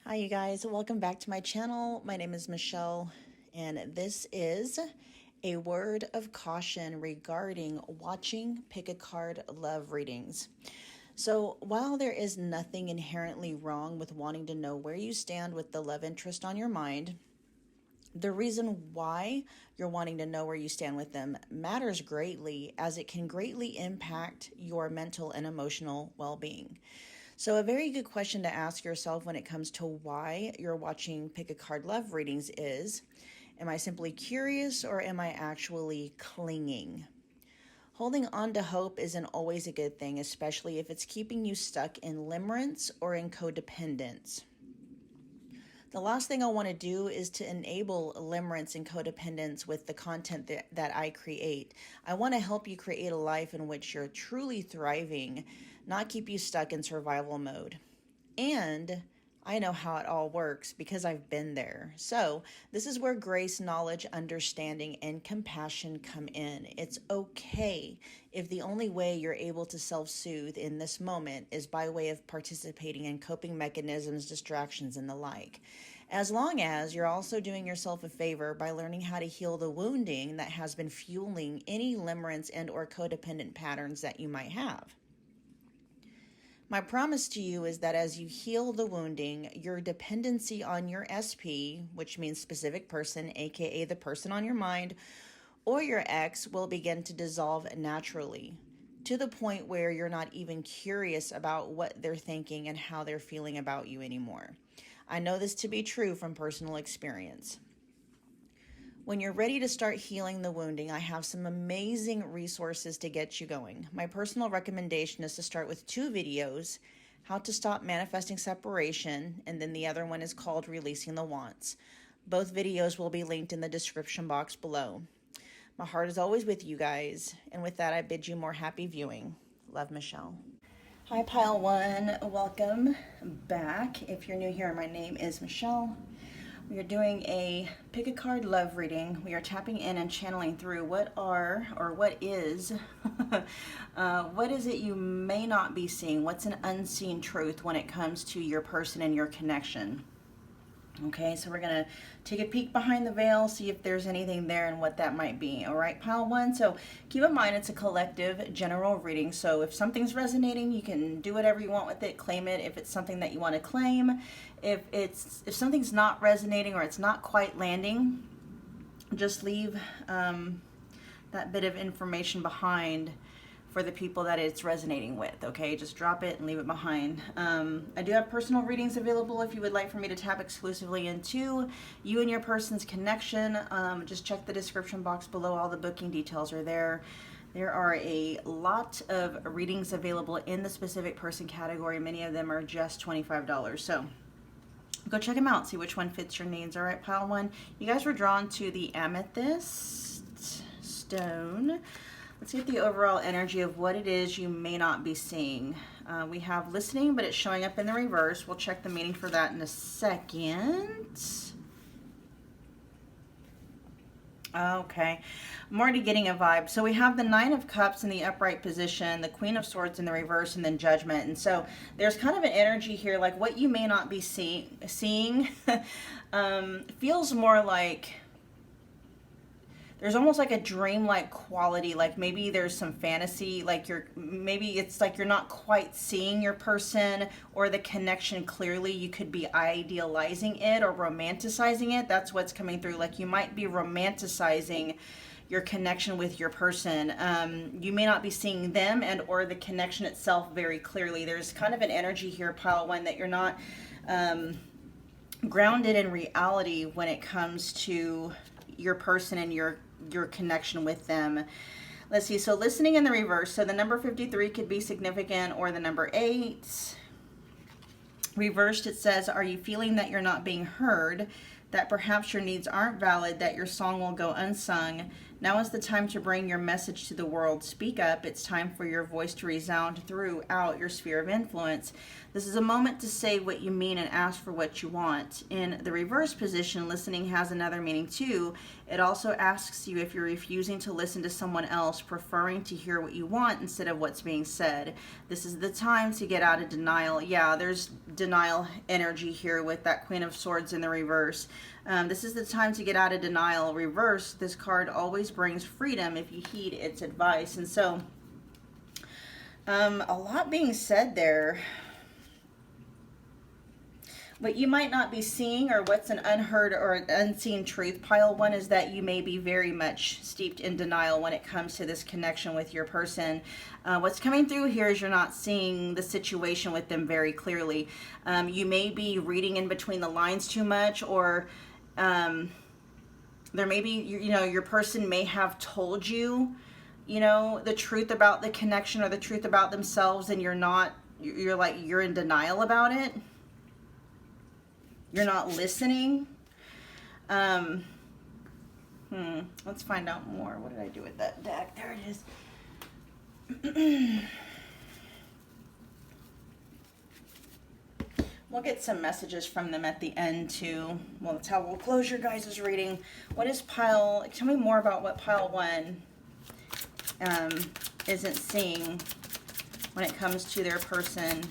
Hi you guys, welcome back to my channel. My name is Michelle and this is a word of caution regarding watching pick a card love readings. So while there is nothing inherently wrong with wanting to know where you stand with the love interest on your mind, the reason why you're wanting to know where you stand with them matters greatly, as it can greatly impact your mental and emotional well-being. So a very good question to ask yourself when it comes to why you're watching pick a card love readings is, am I simply curious or am I actually clinging? Holding on to hope isn't always a good thing, especially if it's keeping you stuck in limerence or in codependence. The last thing I want to do is to enable limerence and codependence with the content that I create. I want to help you create a life in which you're truly thriving, not keep you stuck in survival mode. And I know how it all works because I've been there. So this is where grace, knowledge, understanding, and compassion come in. It's okay if the only way you're able to self-soothe in this moment is by way of participating in coping mechanisms, distractions, and the like. As long as you're also doing yourself a favor by learning how to heal the wounding that has been fueling any limerence and or codependent patterns that you might have. My promise to you is that as you heal the wounding, your dependency on your SP, which means specific person, aka the person on your mind, or your ex, will begin to dissolve naturally, to the point where you're not even curious about what they're thinking and how they're feeling about you anymore. I know this to be true from personal experience. When you're ready to start healing the wounding, I have some amazing resources to get you going. My personal recommendation is to start with 2 videos, How to Stop Manifesting Separation, and then the other one is called Releasing the Wants. Both videos will be linked in the description box below. My heart is always with you guys, and with that I bid you more happy viewing. Love, Michelle. Hi Pile 1, welcome back. If you're new here, my name is Michelle. We are doing a pick a card love reading. We are tapping in and channeling through what is it you may not be seeing? What's an unseen truth when it comes to your person and your connection? Okay, so we're going to take a peek behind the veil, see if there's anything there and what that might be. All right, Pile 1. So keep in mind it's a collective general reading. So if something's resonating, you can do whatever you want with it, claim it if it's something that you want to claim. If something's not resonating or it's not quite landing, just leave that bit of information behind for the people that it's resonating with. Okay, just drop it and leave it behind. I do have personal readings available if you would like for me to tap exclusively into you and your person's connection. Just check the description box below. All the booking details are there. There are a lot of readings available in the specific person category. Many of them are just $25. So go check them out, see which one fits your needs. All right, Pile 1, you guys were drawn to the Amethyst stone. Let's get the overall energy of what it is you may not be seeing. We have listening, but it's showing up in the reverse. We'll check the meaning for that in a second. Okay, I'm already getting a vibe. So we have the 9 of Cups in the upright position, the Queen of Swords in the reverse, and then Judgment. And so there's kind of an energy here, like what you may not be seeing feels more like there's almost like a dreamlike quality, like maybe there's some fantasy, like maybe it's like you're not quite seeing your person or the connection clearly. You could be idealizing it or romanticizing it. That's what's coming through. Like you might be romanticizing your connection with your person. You may not be seeing them and or the connection itself very clearly. There's kind of an energy here, Pile 1, that you're not grounded in reality when it comes to your person and your connection with them. Let's see, so listening in the reverse. So the number 53 could be significant, or the number 8. Reversed, it says, are you feeling that you're not being heard, that perhaps your needs aren't valid, that your song will go unsung, Now is the time to bring your message to the world. Speak up. It's time for your voice to resound throughout your sphere of influence. This is a moment to say what you mean and ask for what you want. In the reverse position, listening has another meaning too. It also asks you if you're refusing to listen to someone else, preferring to hear what you want instead of what's being said. This is the time to get out of denial. Yeah, there's denial energy here with that Queen of Swords in the reverse. This is the time to get out of denial. Reverse, this card always brings freedom if you heed its advice. And so, a lot being said there. What you might not be seeing, or what's an unheard or an unseen truth, pile one, is that you may be very much steeped in denial when it comes to this connection with your person. What's coming through here is you're not seeing the situation with them very clearly. You may be reading in between the lines too much, or there may be, your person may have told you, the truth about the connection or the truth about themselves, and you're in denial about it. You're not listening. Let's find out more. What did I do with that deck? There it is. We'll get some messages from them at the end too. Well, that's how we'll close your guys' reading. What is tell me more about what pile one isn't seeing when it comes to their person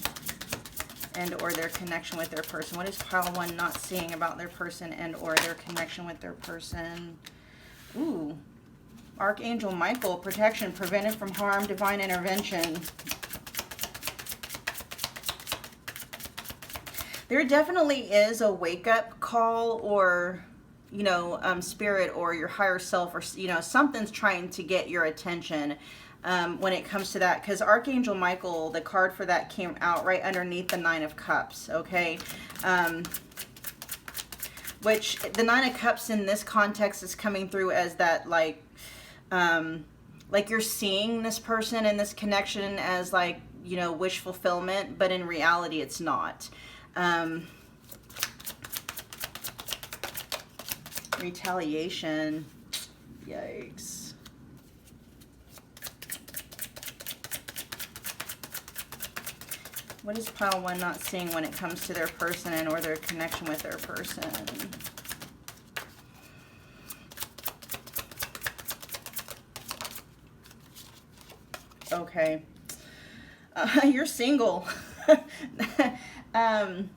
and or their connection with their person. What is pile one not seeing about their person and or their connection with their person? Ooh, Archangel Michael, protection, prevented from harm, divine intervention. There definitely is a wake-up call, or, spirit or your higher self, or, something's trying to get your attention when it comes to that. Because Archangel Michael, the card for that came out right underneath the Nine of Cups, okay? Which the Nine of Cups in this context is coming through as that, like you're seeing this person and this connection as, wish fulfillment, but in reality it's not. Retaliation. Yikes. What is pile one not seeing when it comes to their person and or their connection with their person? Okay. You're single. And,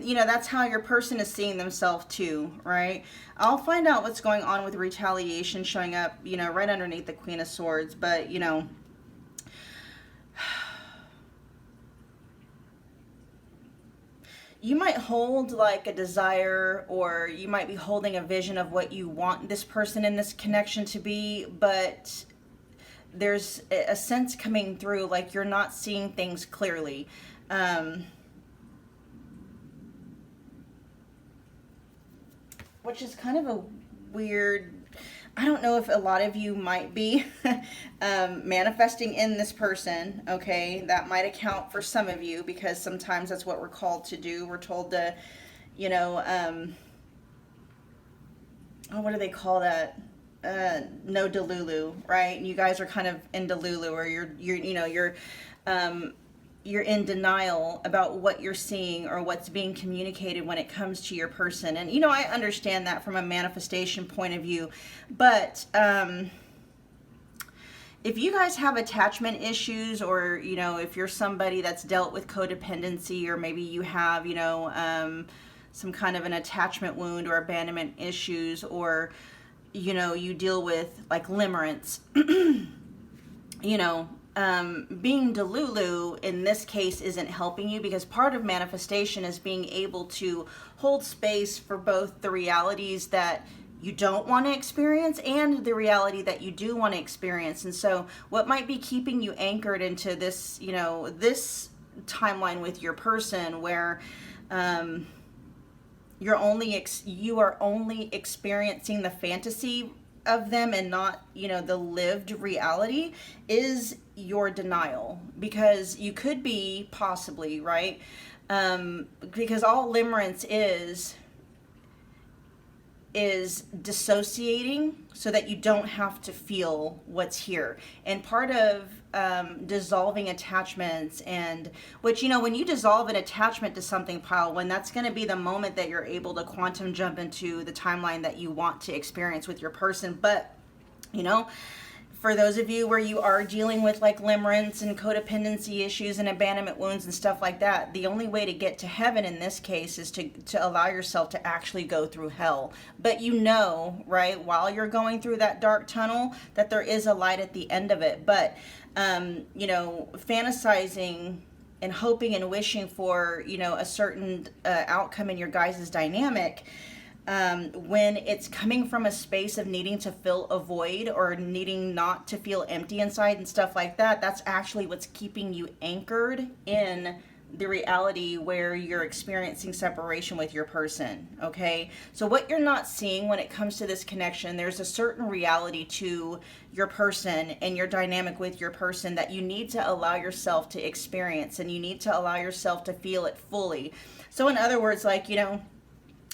that's how your person is seeing themselves too, right? I'll find out what's going on with retaliation showing up, right underneath the Queen of Swords. But, you might hold like a desire, or you might be holding a vision of what you want this person in this connection to be, but there's a sense coming through like you're not seeing things clearly. Which is kind of a weird, I don't know if a lot of you might be manifesting in this person, okay? That might account for some of you, because sometimes that's what we're called to do. We're told to, what do they call that? No Delulu, right? And you guys are kind of in Delulu, or you're in denial about what you're seeing or what's being communicated when it comes to your person. And, I understand that from a manifestation point of view. But if you guys have attachment issues, or, if you're somebody that's dealt with codependency, or maybe you have, some kind of an attachment wound or abandonment issues, or, you deal with like limerence, being Delulu in this case isn't helping you, because part of manifestation is being able to hold space for both the realities that you don't want to experience and the reality that you do want to experience. And so what might be keeping you anchored into this, this timeline with your person, where you are only experiencing the fantasy of them and not, the lived reality, is your denial. Because you could be possibly, right? Because all limerence is is dissociating so that you don't have to feel what's here. And part of dissolving attachments, and which, you know, when you dissolve an attachment to something, pile one, that's going to be the moment that you're able to quantum jump into the timeline that you want to experience with your person. But, you know, for those of you where you are dealing with like limerence and codependency issues and abandonment wounds and stuff like that, the only way to get to heaven in this case is to allow yourself to actually go through hell. But you know, right, while you're going through that dark tunnel, that there is a light at the end of it. But, you know, fantasizing and hoping and wishing for, you know, a certain outcome in your guys' dynamic, when it's coming from a space of needing to fill a void or needing not to feel empty inside and stuff like that, that's actually what's keeping you anchored in the reality where you're experiencing separation with your person. Okay, so what you're not seeing when it comes to this connection, there's a certain reality to your person and your dynamic with your person that you need to allow yourself to experience, and you need to allow yourself to feel it fully. So in other words, like, you know,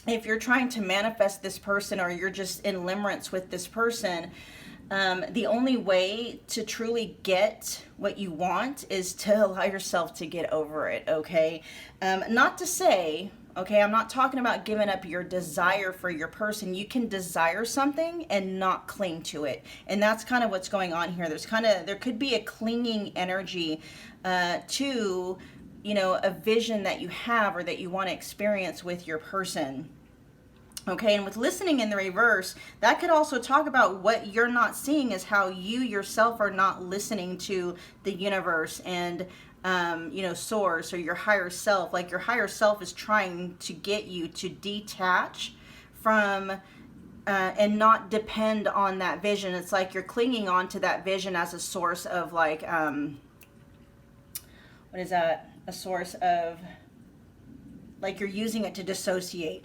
if you're trying to manifest this person, or you're just in limerence with this person, the only way to truly get what you want is to allow yourself to get over it, okay? Not to say, okay, I'm not talking about giving up your desire for your person. You can desire something and not cling to it. And that's kind of what's going on here. There could be a clinging energy to, you know, a vision that you have or that you want to experience with your person. Okay, and with listening in the reverse, that could also talk about what you're not seeing is how you yourself are not listening to the universe and, you know, source or your higher self. Like your higher self is trying to get you to detach from and not depend on that vision. It's like you're clinging on to that vision as a source of like, what is that? A source of, like, you're using it to dissociate.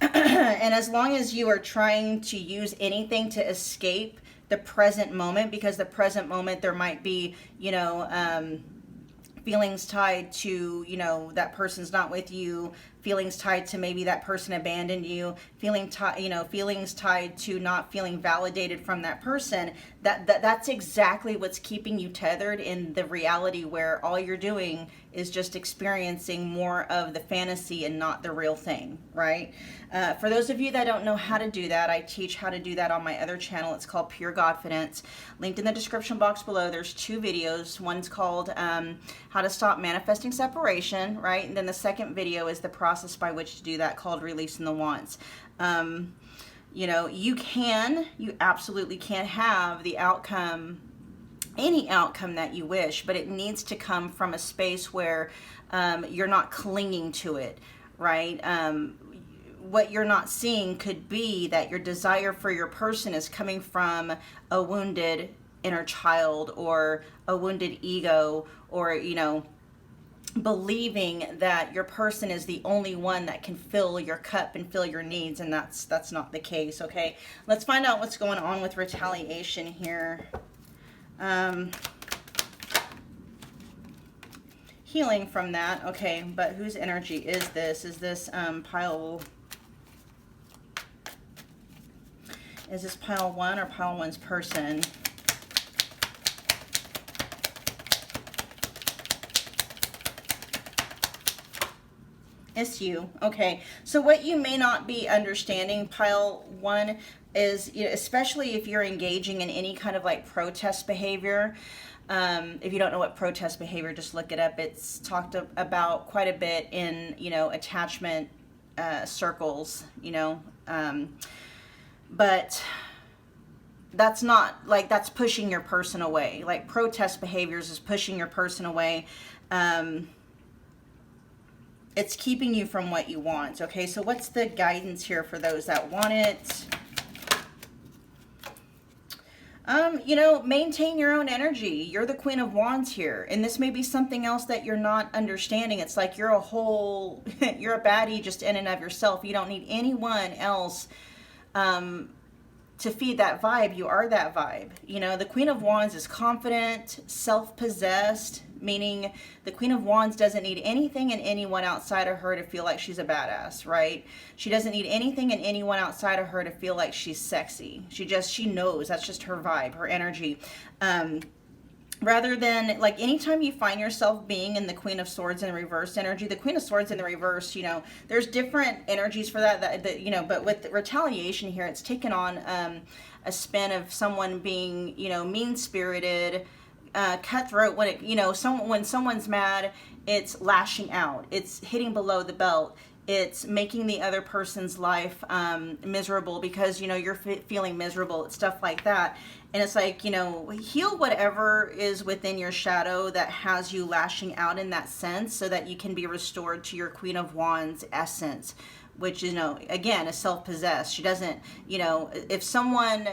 And as long as you are trying to use anything to escape the present moment, because the present moment there might be, you know, feelings tied to, you know, that person's not with you, feelings tied to maybe that person abandoned you, feelings tied to not feeling validated from that person, that's exactly what's keeping you tethered in the reality where all you're doing is just experiencing more of the fantasy and not the real thing, right? For those of you that don't know how to do that, I teach how to do that on my other channel. It's called Pure Godfidence. Linked in the description box below, there's 2 videos. One's called How to Stop Manifesting Separation, right? And then the second video is the process by which to do that, called Releasing the Wants. You know, you absolutely can have the outcome, any outcome that you wish, but it needs to come from a space where you're not clinging to it, right? What you're not seeing could be that your desire for your person is coming from a wounded inner child or a wounded ego, or, you know, believing that your person is the only one that can fill your cup and fill your needs, and that's not the case. Okay, let's find out what's going on with retaliation here. Healing from that. Okay, but whose energy is this? Is this pile? Is this pile 1 or pile 1's person? It's you. Okay, so what you may not be understanding, pile 1, is, you know, especially if you're engaging in any kind of like protest behavior. If you don't know what protest behavior, just look it up. It's talked about quite a bit in, you know, attachment circles, you know, but that's not, like, that's pushing your person away. Like, protest behaviors is pushing your person away. It's keeping you from what you want. Okay, so what's the guidance here for those that want it? You know, maintain your own energy. You're the Queen of Wands here. And this may be something else that you're not understanding. It's like you're a whole, you're a baddie just in and of yourself. You don't need anyone else to to feed that vibe, you are that vibe. You know, the Queen of Wands is confident, self-possessed, meaning the Queen of Wands doesn't need anything and anyone outside of her to feel like she's a badass, right? She doesn't need anything and anyone outside of her to feel like she's sexy. She knows, that's just her vibe, her energy. Rather than, like, anytime you find yourself being in the Queen of Swords in reverse energy, the Queen of Swords in the reverse, you know, there's different energies for that, you know, but with retaliation here, it's taken on a spin of someone being, you know, mean-spirited, cutthroat. When it, you know, when someone's mad, it's lashing out, it's hitting below the belt, it's making the other person's life miserable because, you know, you're feeling miserable. It's stuff like that. And it's like, you know, heal whatever is within your shadow that has you lashing out in that sense, so that you can be restored to your Queen of Wands essence, which, you know, again, is self-possessed. She doesn't, you know, if someone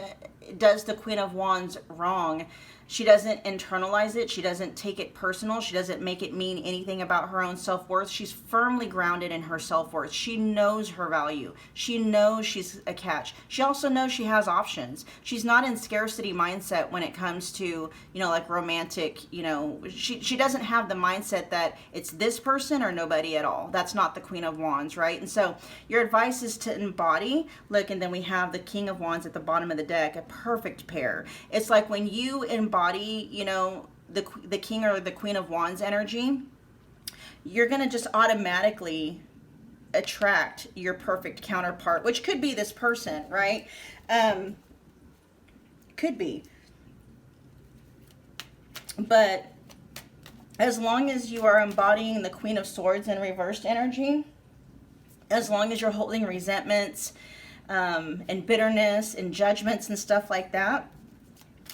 does the Queen of Wands wrong, she doesn't internalize it. She doesn't take it personal. She doesn't make it mean anything about her own self-worth. She's firmly grounded in her self-worth. She knows her value. She knows she's a catch. She also knows she has options. She's not in scarcity mindset when it comes to, you know, like romantic, you know, she doesn't have the mindset that it's this person or nobody at all. That's not the Queen of Wands, right? And so your advice is to embody, look, and then we have the King of Wands at the bottom of the deck, a perfect pair. It's like when you embody, you know, the King or the Queen of Wands energy, you're going to just automatically attract your perfect counterpart, which could be this person, right? Could be. But as long as you are embodying the Queen of Swords in reversed energy, as long as you're holding resentments and bitterness and judgments and stuff like that,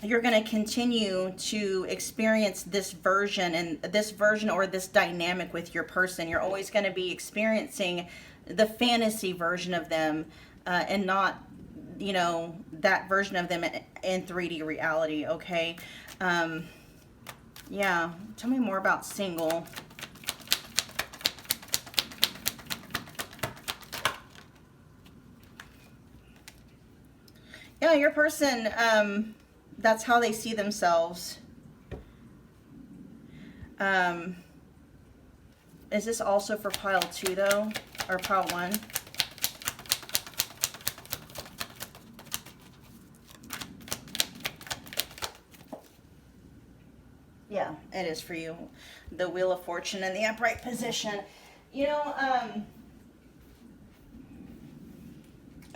you're going to continue to experience this version or this dynamic with your person. You're always going to be experiencing the fantasy version of them and not, you know, that version of them in 3D reality, okay? Yeah, tell me more about single. Yeah, your person, that's how they see themselves. Is this also for pile 2 though, or pile 1? Yeah, it is for you. The Wheel of Fortune in the upright position. You know,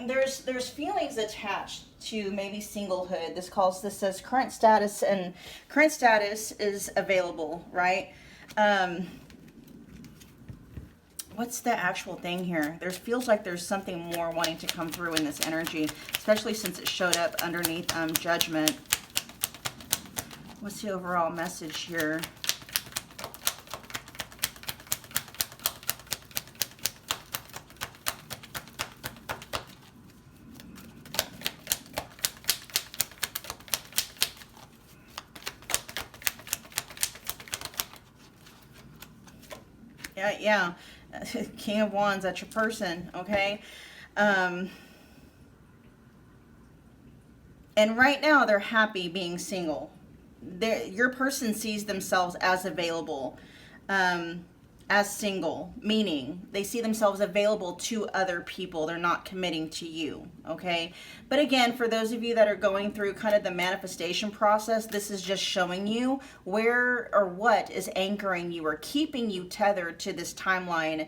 there's feelings attached to maybe singlehood. This says current status, and current status is available, right? What's the actual thing here? There feels like there's something more wanting to come through in this energy, especially since it showed up underneath Judgment. What's the overall message here? Yeah. King of Wands, that's your person, okay? And right now, they're happy being single. Your person sees themselves as available, as single, meaning they see themselves available to other people. They're not committing to you, okay? But again, for those of you that are going through kind of the manifestation process, this is just showing you where or what is anchoring you or keeping you tethered to this timeline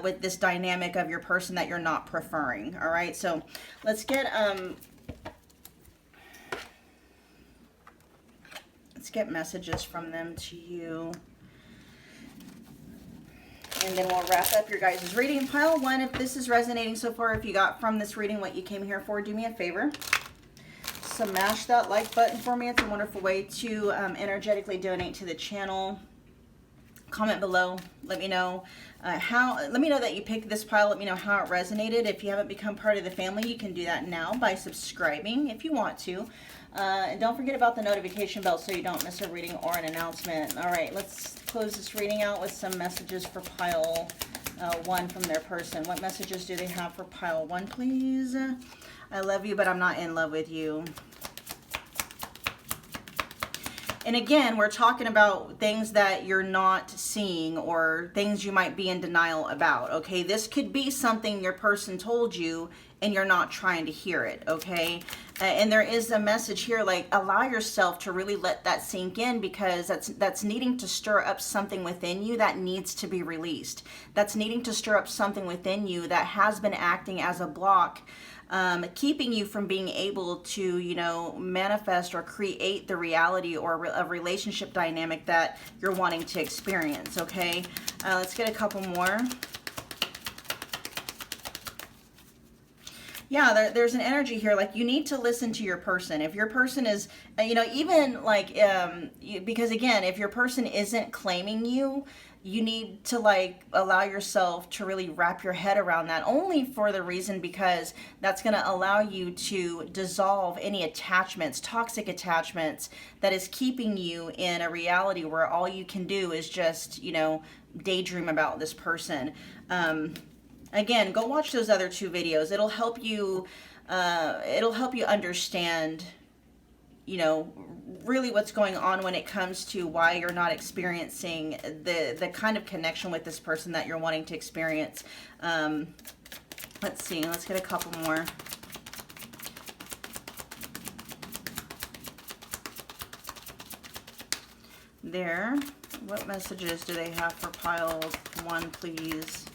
with this dynamic of your person that you're not preferring, all right? So let's get messages from them to you. And then we'll wrap up your guys' reading. Pile 1, if this is resonating so far, if you got from this reading what you came here for, do me a favor. Smash that like button for me. It's a wonderful way to energetically donate to the channel. Comment below. Let me know let me know that you picked this pile. Let me know how it resonated. If you haven't become part of the family, you can do that now by subscribing if you want to. And don't forget about the notification bell so you don't miss a reading or an announcement. All right, let's close this reading out with some messages for pile 1 from their person. What messages do they have for pile 1, please? I love you, but I'm not in love with you. And again, we're talking about things that you're not seeing or things you might be in denial about, okay? This could be something your person told you and you're not trying to hear it, okay? And there is a message here, like, allow yourself to really let that sink in, because that's needing to stir up something within you that needs to be released. That's needing to stir up something within you that has been acting as a block, keeping you from being able to, you know, manifest or create the reality or a relationship dynamic that you're wanting to experience, okay? Let's get a couple more. Yeah, there's an energy here, like you need to listen to your person. If your person is, you know, even like, because again, if your person isn't claiming you, you need to like allow yourself to really wrap your head around that, only for the reason because that's going to allow you to dissolve any attachments, toxic attachments that is keeping you in a reality where all you can do is just, you know, daydream about this person. Again, go watch those other 2 videos. It'll help you understand, you know, really what's going on when it comes to why you're not experiencing the kind of connection with this person that you're wanting to experience. Let's see, let's get a couple more. There. What messages do they have for pile 1, please?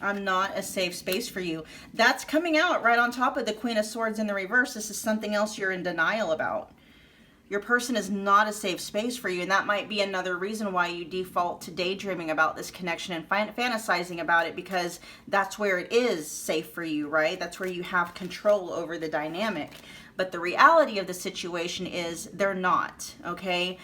I'm not a safe space for you. That's coming out right on top of the Queen of Swords in the reverse. This is something else you're in denial about. Your person is not a safe space for you, and that might be another reason why you default to daydreaming about this connection and fantasizing about it, because that's where it is safe for you, right? That's where you have control over the dynamic. But the reality of the situation is they're not, okay?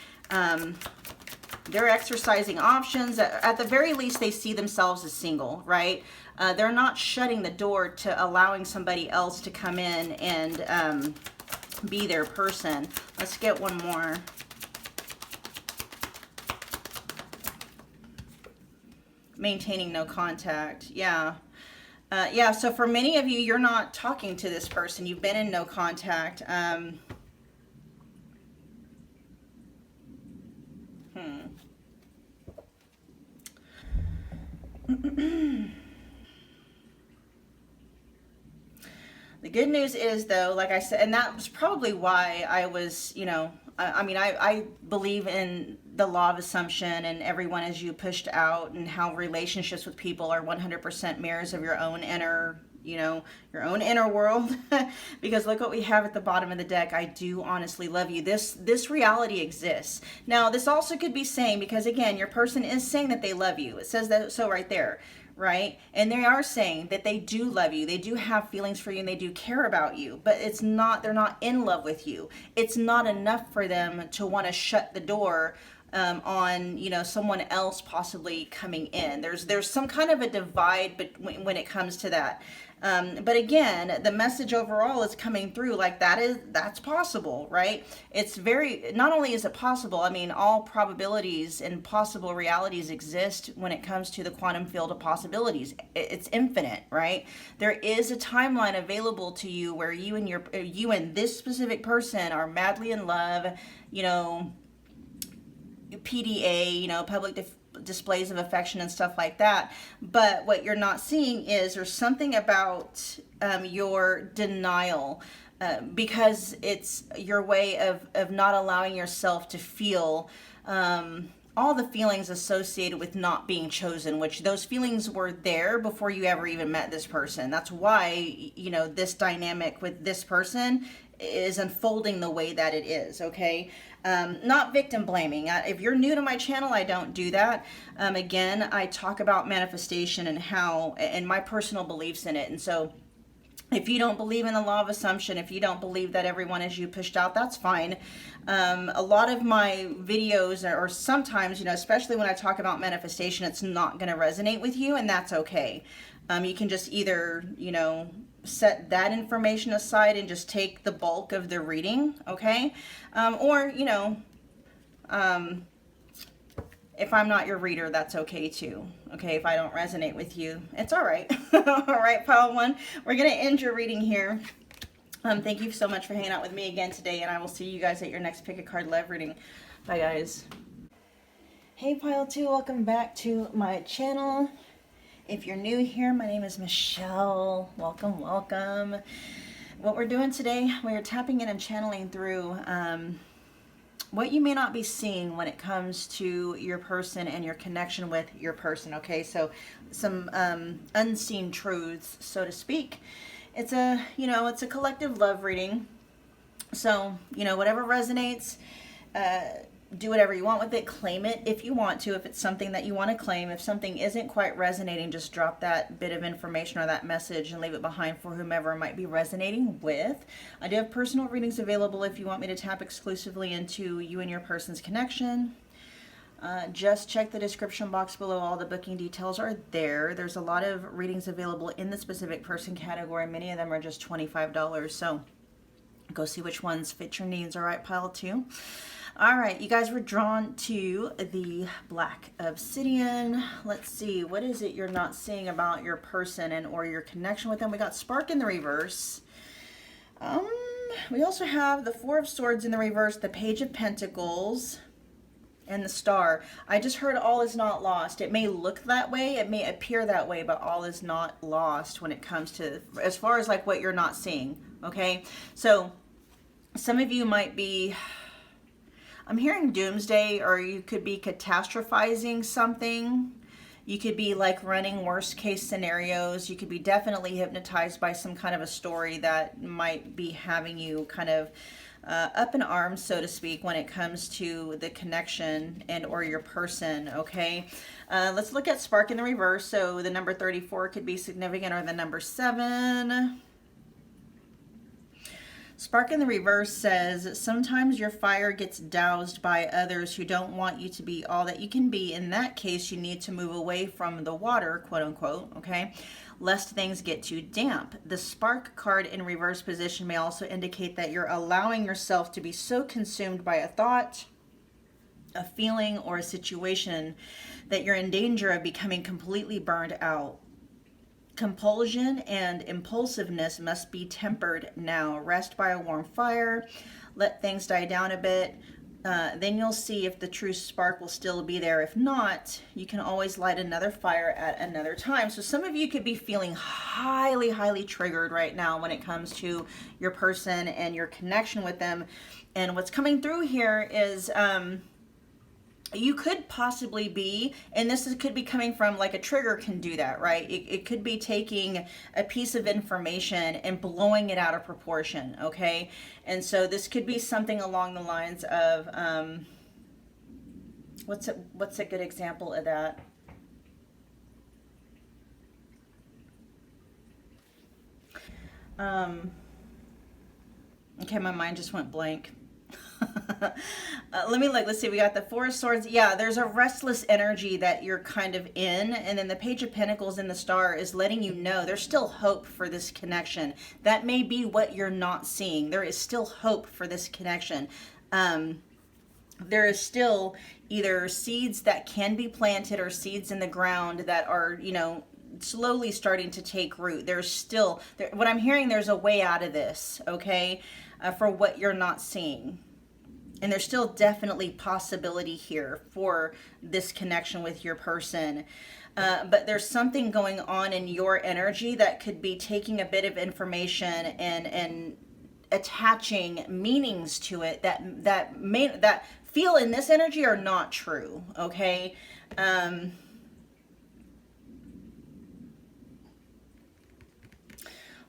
They're exercising options. At the very least, they see themselves as single, right? They're not shutting the door to allowing somebody else to come in and be their person. Let's get one more. Maintaining no contact. Yeah. Yeah, so for many of you, you're not talking to this person. You've been in no contact. The good news is, though, like I said, and that was probably why I was, you know, I mean, I believe in the law of assumption and everyone as you pushed out, and how relationships with people are 100% mirrors of your own inner, you know, your own inner world. Because look what we have at the bottom of the deck. I do honestly love you. This reality exists. Now, this also could be saying, because again, your person is saying that they love you. It says that so right there. Right? And they are saying that they do love you. They do have feelings for you and they do care about you, but it's not, they're not in love with you. It's not enough for them to want to shut the door on, you know, someone else possibly coming in. There's some kind of a divide when it comes to that. But again, the message overall is coming through like that's possible, right? It's very, not only is it possible, I mean, all probabilities and possible realities exist when it comes to the quantum field of possibilities. It's infinite, right? There is a timeline available to you where you and this specific person are madly in love, you know, PDA, you know, public displays of affection and stuff like that. But what you're not seeing is there's something about your denial, because it's your way of not allowing yourself to feel all the feelings associated with not being chosen, which those feelings were there before you ever even met this person. That's why, you know, this dynamic with this person is unfolding the way that it is, okay? Not victim blaming. If you're new to my channel, I don't do that. Again, I talk about manifestation and how, and my personal beliefs in it. And so if you don't believe in the law of assumption, if you don't believe that everyone is you pushed out, that's fine. A lot of my videos, or sometimes, you know, especially when I talk about manifestation, it's not going to resonate with you, and that's okay. You can just either, you know, set that information aside and just take the bulk of the reading, okay? Or, you know, If I'm not your reader, that's okay too. Okay, if I don't resonate with you, it's all right. All right, pile one, we're going to end your reading here. Thank you so much for hanging out with me again today, and I will see you guys at your next Pick a Card Love reading. Bye, guys. Hey, pile two, welcome back to my channel. If you're new here, my name is Michelle. Welcome, welcome. What we're doing today, we are tapping in and channeling through what you may not be seeing when it comes to your person and your connection with your person, okay? So some unseen truths, so to speak. It's a, it's a collective love reading. So, whatever resonates, do whatever you want with it. Claim it if you want to, if it's something that you want to claim. If something isn't quite resonating, just drop that bit of information or that message and leave it behind for whomever it might be resonating with. I do have personal readings available if you want me to tap exclusively into you and your person's connection. Just check the description box below. All the booking details are there. There's a lot of readings available in the specific person category. Many of them are just $25. So go see which ones fit your needs. All right, pile two. All right, you guys were drawn to the Black Obsidian. Let's see, what is it you're not seeing about your person and or your connection with them? We got Spark in the reverse. We also have the Four of Swords in the reverse, the Page of Pentacles, and the Star. I just heard all is not lost. It may look that way, it may appear that way, but all is not lost when it comes to, as far as like what you're not seeing, okay? So some of you might be, I'm hearing doomsday, or you could be catastrophizing something. You could be like running worst case scenarios. You could be definitely hypnotized by some kind of a story that might be having you kind of up in arms, so to speak, when it comes to the connection and or your person, okay? Let's look at Spark in the reverse. So the number 34 could be significant, or the number 7. Spark in the reverse says, sometimes your fire gets doused by others who don't want you to be all that you can be. In that case, you need to move away from the water, quote unquote, okay, lest things get too damp. The Spark card in reverse position may also indicate that you're allowing yourself to be so consumed by a thought, a feeling, or a situation that you're in danger of becoming completely burned out. Compulsion and impulsiveness must be tempered now. Rest by a warm fire. Let things die down a bit. Then you'll see if the true spark will still be there. If not, you can always light another fire at another time. So some of you could be feeling highly, highly triggered right now when it comes to your person and your connection with them. And what's coming through here is you could possibly be, and this could be coming from, like, a trigger can do that, right? It could be taking a piece of information and blowing it out of proportion, okay? And so this could be something along the lines of, what's a good example of that? Okay, my mind just went blank. Let me look. Let's see. We got the Four of Swords. Yeah, there's a restless energy that you're kind of in. And then the Page of Pentacles and the Star is letting you know there's still hope for this connection. That may be what you're not seeing. There is still hope for this connection. There is still either seeds that can be planted or seeds in the ground that are, slowly starting to take root. There's still, what I'm hearing, there's a way out of this, okay, for what you're not seeing. And there's still definitely possibility here for this connection with your person. But there's something going on in your energy that could be taking a bit of information and attaching meanings to it that feel in this energy are not true, okay?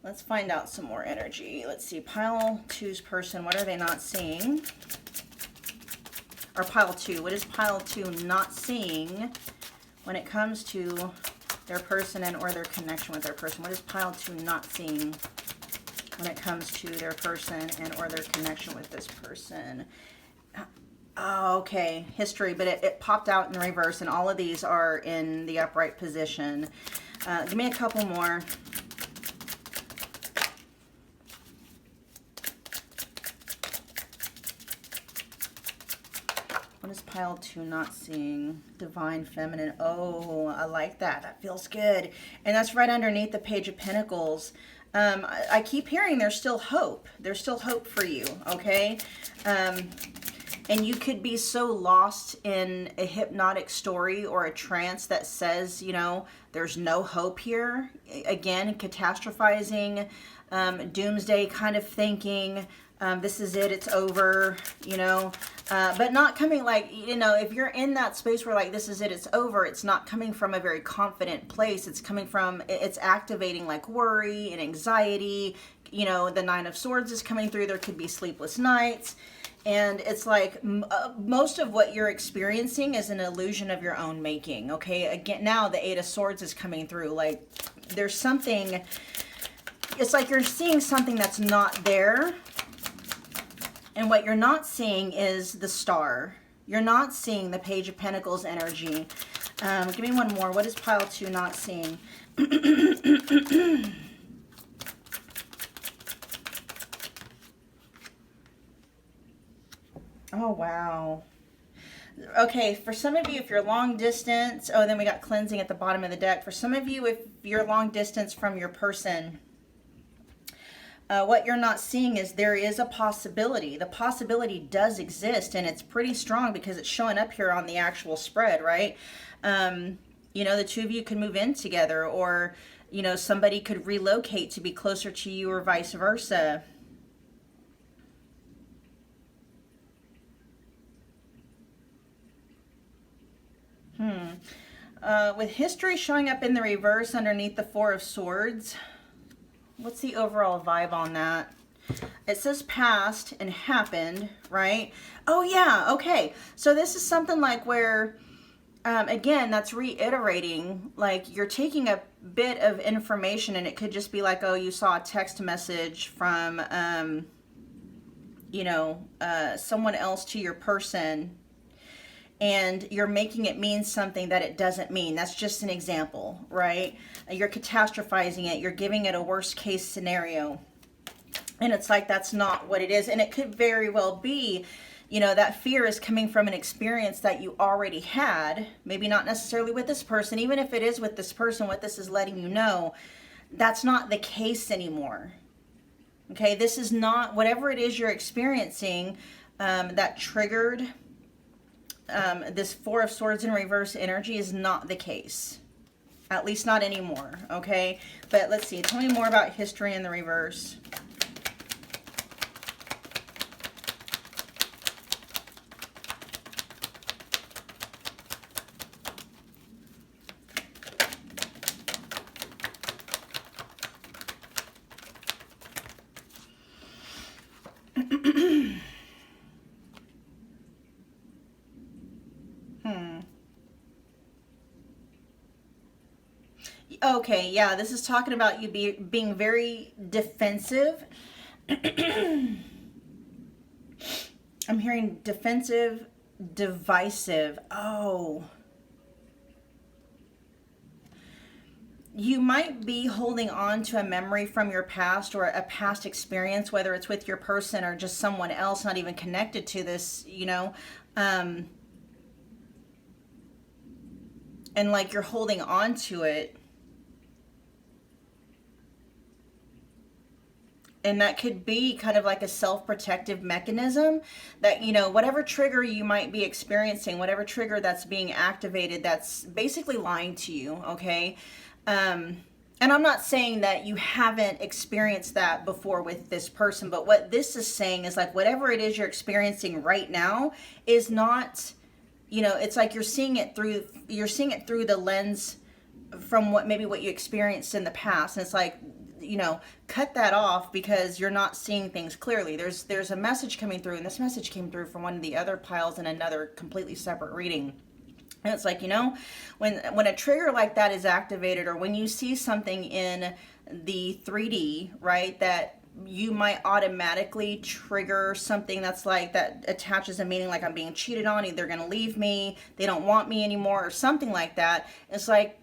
Let's find out some more energy. Let's see, pile two's person, what are they not seeing? Or pile two, what is pile two not seeing when it comes to their person and or their connection with their person? What is pile two not seeing when it comes to their person and or their connection with this person? Oh, okay, history, but it popped out in reverse, and all of these are in the upright position. Give me a couple more. What is pile 2 not seeing? Divine Feminine. Oh, I like that. That feels good. And that's right underneath the Page of Pentacles. I keep hearing there's still hope. There's still hope for you, okay? And you could be so lost in a hypnotic story or a trance that says, you know, there's no hope here. Again, catastrophizing, doomsday kind of thinking, this is it, it's over, you know, but not coming like, you know, if you're in that space where like, this is it, it's over, it's not coming from a very confident place. It's coming from, it's activating like worry and anxiety. You know, the Nine of Swords is coming through. There could be sleepless nights. And it's like most of what you're experiencing is an illusion of your own making. Okay, again, now the Eight of Swords is coming through. Like there's something, it's like you're seeing something that's not there. And what you're not seeing is the Star. You're not seeing the Page of Pentacles energy. Give me one more. What is pile 2 not seeing? Oh, wow. Okay, for some of you, if you're long distance, oh, then we got cleansing at the bottom of the deck. For some of you, if you're long distance from your person, what you're not seeing is there is a possibility. The possibility does exist, and it's pretty strong because it's showing up here on the actual spread, right? You know, the two of you could move in together, or, you know, somebody could relocate to be closer to you or vice versa. With history showing up in the reverse underneath the Four of Swords, what's the overall vibe on that? It says past and happened, right? Oh yeah, okay. So this is something like where, again, that's reiterating, like you're taking a bit of information and it could just be like, oh, you saw a text message from, you know, someone else to your person, and you're making it mean something that it doesn't mean. That's just an example, right? You're catastrophizing it. You're giving it a worst case scenario. And it's like, that's not what it is. And it could very well be, you know, that fear is coming from an experience that you already had. Maybe not necessarily with this person. Even if it is with this person, what this is letting you know, that's not the case anymore. Okay, this is not, whatever it is you're experiencing that triggered this Four of Swords in reverse energy is not the case. At least not anymore, okay? But let's see. Tell me more about history in the reverse. Okay, yeah, this is talking about you being very defensive. I'm hearing defensive, divisive. Oh. You might be holding on to a memory from your past or a past experience, whether it's with your person or just someone else not even connected to this, you know. And like you're holding on to it. And that could be kind of like a self-protective mechanism that, you know, whatever trigger you might be experiencing, whatever trigger that's being activated, that's basically lying to you, okay? And I'm not saying that you haven't experienced that before with this person, but what this is saying is like whatever it is you're experiencing right now is not, you know, it's like you're seeing it through the lens from what you experienced in the past. And it's like, you know, cut that off because you're not seeing things clearly. There's a message coming through, and this message came through from one of the other piles in another completely separate reading. And it's like, you know, when a trigger like that is activated, or when you see something in the 3D, right, that you might automatically trigger something that's like, that attaches a meaning, like I'm being cheated on, either going to leave me, they don't want me anymore, or something like that. It's like,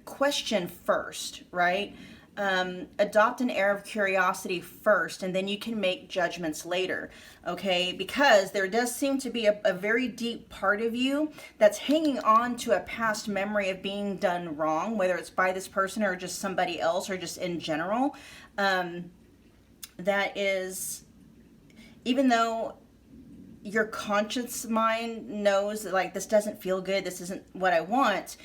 question first, right? adopt an air of curiosity first, and then you can make judgments later, okay? Because there does seem to be a very deep part of you that's hanging on to a past memory of being done wrong, whether it's by this person or just somebody else or just in general. That is, even though your conscious mind knows that, like, this doesn't feel good, this isn't what I want,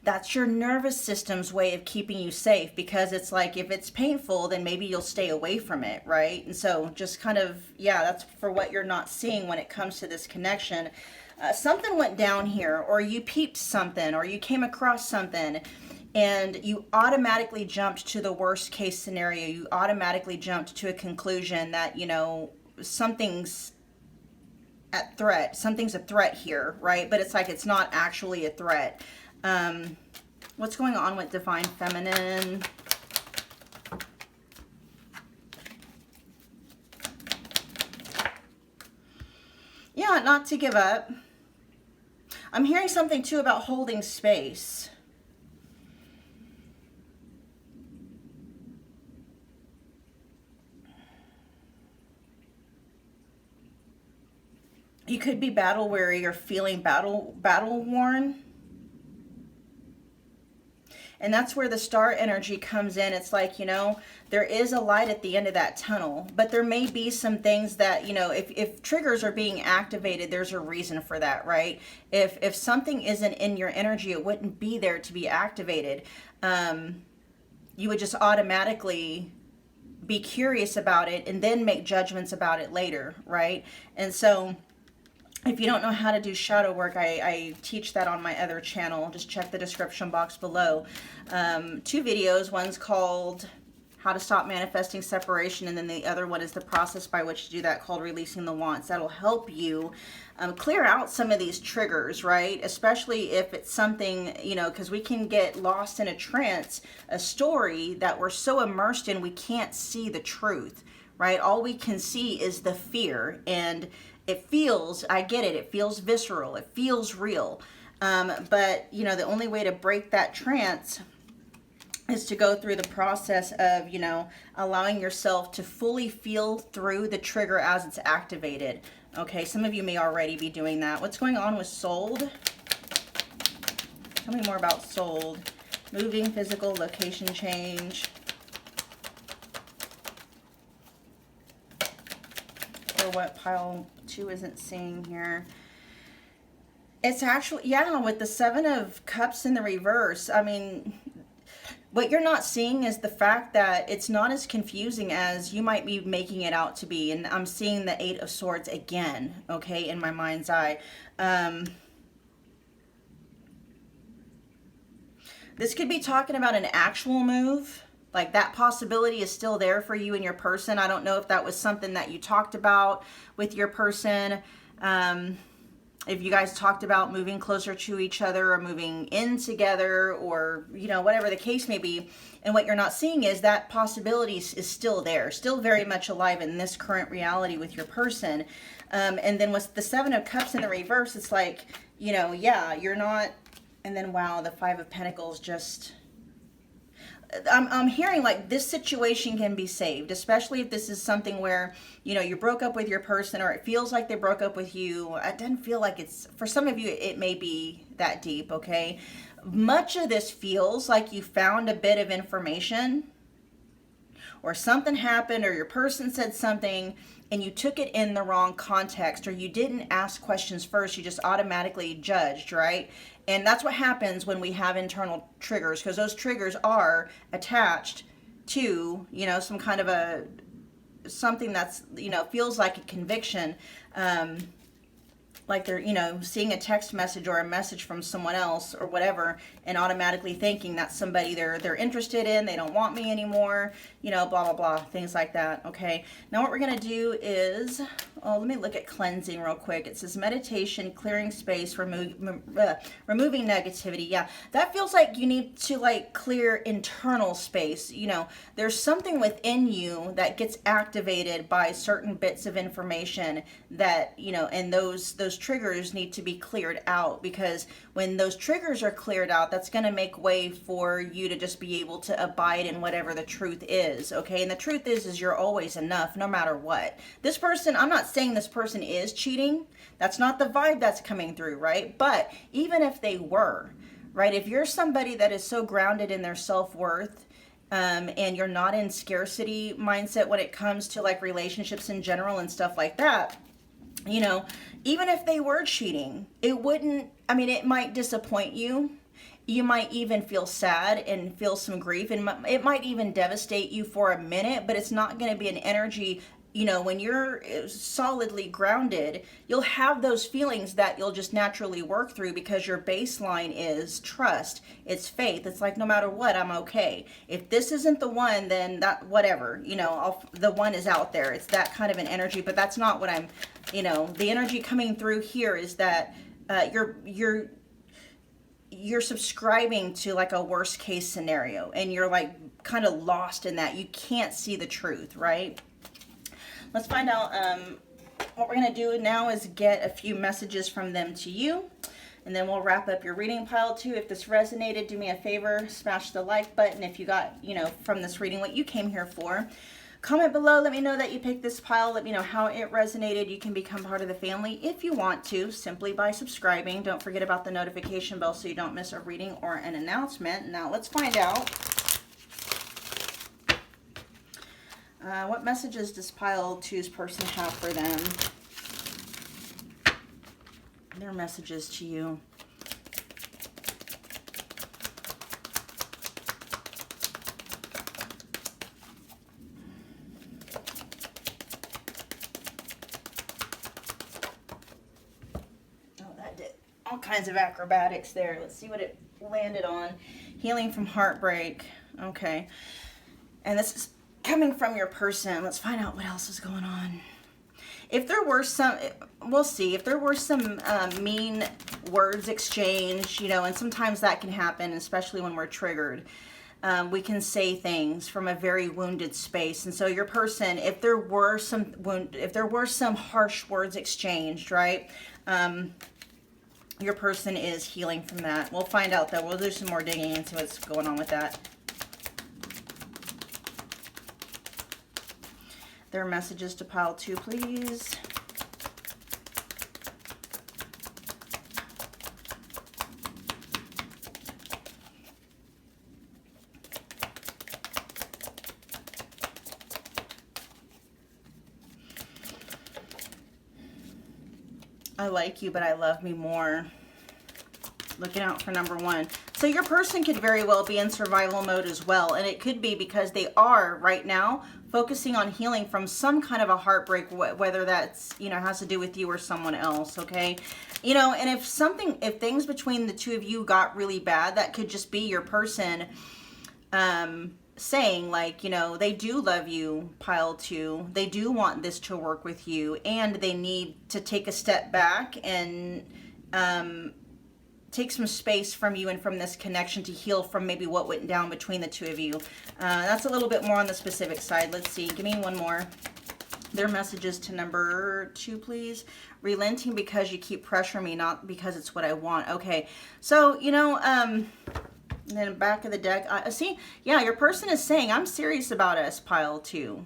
that's your nervous system's way of keeping you safe, because it's like, if it's painful, then maybe you'll stay away from it, right? And so just kind of, yeah, that's for what you're not seeing when it comes to this connection. Something went down here, or you peeped something, or you came across something, and you automatically jumped to the worst case scenario. You automatically jumped to a conclusion that, you know, something's at threat. Something's a threat here, right? But it's like, it's not actually a threat. What's going on with Divine Feminine? Yeah, not to give up. I'm hearing something too about holding space. You could be battle weary or feeling battle worn. And that's where the star energy comes in. It's like, you know, there is a light at the end of that tunnel, but there may be some things that, you know, if triggers are being activated, there's a reason for that, right? If something isn't in your energy, it wouldn't be there to be activated. You would just automatically be curious about it and then make judgments about it later, right? And so if you don't know how to do shadow work, I teach that on my other channel. Just check the description box below. 2 videos. One's called How to Stop Manifesting Separation, and then the other one is the process by which to do that, called Releasing the Wants. That'll help you clear out some of these triggers, right? Especially if it's something, you know, because we can get lost in a trance, a story that we're so immersed in, we can't see the truth, right? All we can see is the fear, and it feels, I get it, it feels visceral, it feels real. But, you know, the only way to break that trance is to go through the process of, you know, allowing yourself to fully feel through the trigger as it's activated. Okay, some of you may already be doing that. What's going on with souled? Tell me more about souled. Moving, physical, location change. Or what pile 2 isn't seeing here. It's actually, yeah, with the 7 of Cups in the reverse. I mean, what you're not seeing is the fact that it's not as confusing as you might be making it out to be. And I'm seeing the 8 of Swords again, okay, in my mind's eye. This could be talking about an actual move. Like, that possibility is still there for you and your person. I don't know if that was something that you talked about with your person. If you guys talked about moving closer to each other or moving in together, or, you know, whatever the case may be. And what you're not seeing is that possibility is still there, still very much alive in this current reality with your person. And then with the 7 of Cups in the reverse, it's like, you know, yeah, you're not. And then, wow, the 5 of Pentacles just... I'm hearing like this situation can be saved, especially if this is something where, you know, you broke up with your person, or it feels like they broke up with you. It doesn't feel like it's, for some of you, it may be that deep, okay? Much of this feels like you found a bit of information, or something happened, or your person said something, and you took it in the wrong context, or you didn't ask questions first, you just automatically judged, right? And that's what happens when we have internal triggers, because those triggers are attached to, you know, some kind of something that's, you know, feels like a conviction. Like they're, you know, seeing a text message or a message from someone else or whatever, and automatically thinking that's somebody they're interested in, they don't want me anymore, you know, blah, blah, blah, things like that, okay? Now what we're going to do is, let me look at cleansing real quick. It says meditation, clearing space, removing negativity. Yeah, that feels like you need to, like, clear internal space. You know, there's something within you that gets activated by certain bits of information that, you know, and those triggers need to be cleared out, because when those triggers are cleared out, that's going to make way for you to just be able to abide in whatever the truth is, okay? And the truth is you're always enough no matter what. This person, I'm not saying this person is cheating. That's not the vibe that's coming through, right? But even if they were, right, if you're somebody that is so grounded in their self-worth, and you're not in scarcity mindset when it comes to like relationships in general and stuff like that, you know, even if they were cheating, it wouldn't, I mean, it might disappoint you. You might even feel sad and feel some grief, and it might even devastate you for a minute, but it's not going to be an energy. You know, when you're solidly grounded, you'll have those feelings that you'll just naturally work through, because your baseline is trust. It's faith. It's like, no matter what, I'm okay. If this isn't the one, then that, whatever, you know, the one is out there. It's that kind of an energy, but that's not what I'm, you know, the energy coming through here is that you're subscribing to like a worst case scenario, and you're like kind of lost in that. You can't see the truth, right? Let's find out. What we're going to do now is get a few messages from them to you, and then we'll wrap up your reading pile too. If this resonated, do me a favor, smash the like button. If you got, you know, from this reading what you came here for, comment below. Let me know that you picked this pile. Let me know how it resonated. You can become part of the family if you want to, simply by subscribing. Don't forget about the notification bell so you don't miss a reading or an announcement. Now let's find out. What messages does pile 2's person have for them? Their messages to you. Oh, that did all kinds of acrobatics there. Let's see what it landed on. Healing from heartbreak. Okay. And this is coming from your person. Let's find out what else is going on. If there were some, we'll see, if there were some mean words exchanged, you know, and sometimes that can happen, especially when we're triggered. We can say things from a very wounded space. And so your person, if there were some harsh words exchanged, right? Your person is healing from that. We'll find out though. We'll do some more digging into what's going on with that. Their messages to pile 2, please. I like you, but I love me more. Looking out for number 1. So your person could very well be in survival mode as well. And it could be because they are right now focusing on healing from some kind of a heartbreak, whether that's, you know, has to do with you or someone else, okay? You know, and if things between the two of you got really bad, that could just be your person saying, like, you know, they do love you, pile 2. They do want this to work with you, and they need to take a step back and take some space from you and from this connection to heal from maybe what went down between the two of you. That's a little bit more on the specific side. Let's see. Give me one more. Their messages to number 2, please. Relenting because you keep pressuring me, not because it's what I want. Okay. So, you know, and then back of the deck. See, yeah, your person is saying, I'm serious about us, pile 2.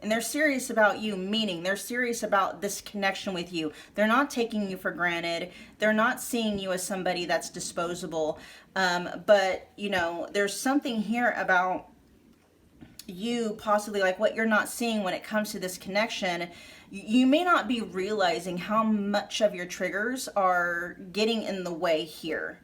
And they're serious about you, meaning they're serious about this connection with you. They're not taking you for granted. They're not seeing you as somebody that's disposable. But, you know, there's something here about you possibly, like what you're not seeing when it comes to this connection. You may not be realizing how much of your triggers are getting in the way here.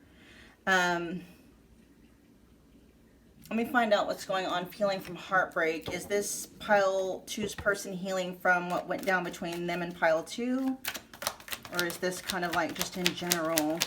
Let me find out what's going on. Healing from heartbreak. Is this pile 2's person healing from what went down between them and pile 2? Or is this kind of like just in general?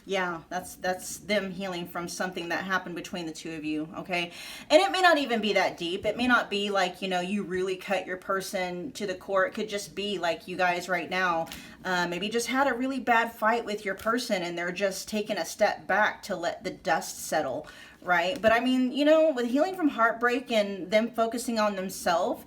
Yeah, that's them healing from something that happened between the two of you, okay? And it may not even be that deep. It may not be like, you know, you really cut your person to the core. It could just be like you guys right now maybe just had a really bad fight with your person, and they're just taking a step back to let the dust settle, right? But I mean, you know, with healing from heartbreak and them focusing on themselves,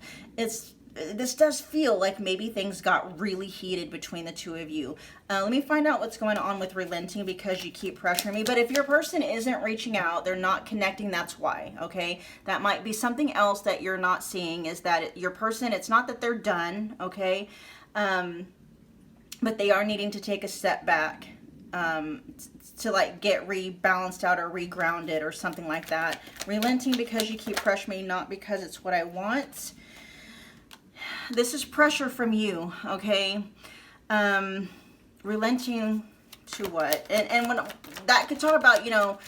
this does feel like maybe things got really heated between the two of you. Let me find out what's going on with relenting, because you keep pressuring me. But if your person isn't reaching out, they're not connecting, that's why, okay? That might be something else that you're not seeing, is that your person, it's not that they're done, okay? But they are needing to take a step back to like get rebalanced out or regrounded or something like that. Relenting because you keep pressuring me, not because it's what I want. This is pressure from you, okay? Relenting to what? And when that could talk about, you know,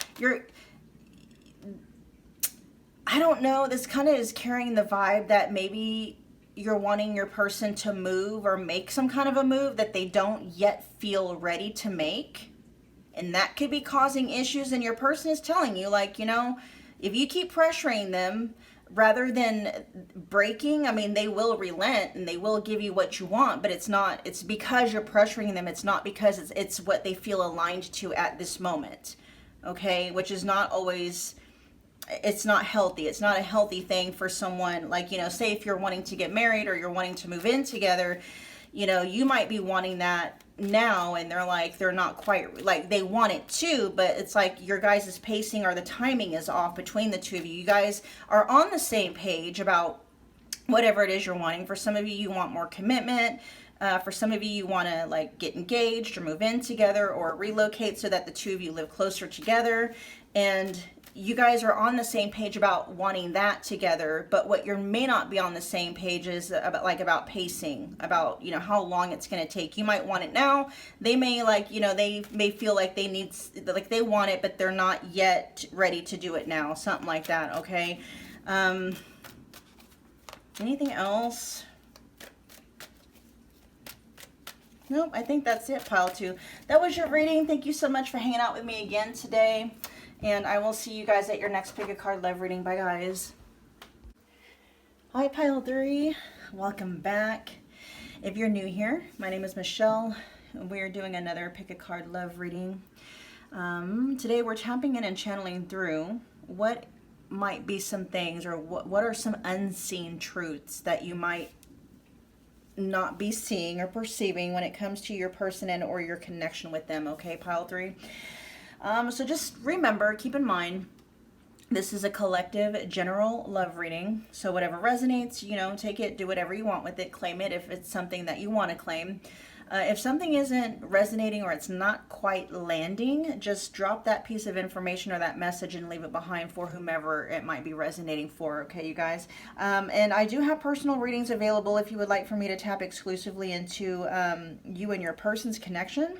I don't know, this kind of is carrying the vibe that maybe you're wanting your person to move or make some kind of a move that they don't yet feel ready to make. And that could be causing issues, and your person is telling you, like, you know, if you keep pressuring them, rather than breaking, I mean, they will relent and they will give you what you want, but it's because you're pressuring them. It's not because it's what they feel aligned to at this moment, okay? Which is not always, it's not healthy. It's not a healthy thing for someone, like, you know, say if you're wanting to get married or you're wanting to move in together, you know, you might be wanting that now, and they're not quite, like, they want it too, but it's like your guys' pacing or the timing is off between the two of you. You guys are on the same page about whatever it is you're wanting. For some of you, you want more commitment. For some of you, you want to like get engaged or move in together or relocate so that the two of you live closer together. And you guys are on the same page about wanting that together, but what you may not be on the same page is about pacing, about, you know, how long it's going to take. You might want it now. They may, like, you know, they may feel like they want it, but they're not yet ready to do it now. Something like that. Okay. Anything else? Nope. I think that's it, pile 2. That was your reading. Thank you so much for hanging out with me again today. And I will see you guys at your next Pick a Card Love reading. Bye, guys. Hi, pile 3. Welcome back. If you're new here, my name is Michelle. We are doing another Pick a Card Love reading. Today we're tapping in and channeling through what might be some things, or what are some unseen truths that you might not be seeing or perceiving when it comes to your person and or your connection with them. Okay, pile 3. So just remember, keep in mind, this is a collective general love reading. So whatever resonates, you know, take it, do whatever you want with it, claim it if it's something that you want to claim. If something isn't resonating or it's not quite landing, just drop that piece of information or that message and leave it behind for whomever it might be resonating for. Okay, you guys. And I do have personal readings available if you would like for me to tap exclusively into you and your person's connection.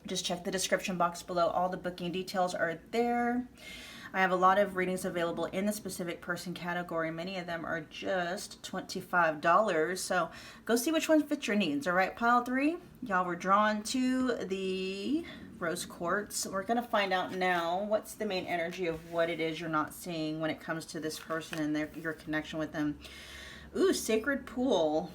Just check the description box below. All the booking details are there. I have a lot of readings available in the specific person category. Many of them are just $25. So go see which one fits your needs. All right, pile 3. Y'all were drawn to the rose quartz. We're going to find out now what's the main energy of what it is you're not seeing when it comes to this person and your connection with them. Ooh, sacred pool.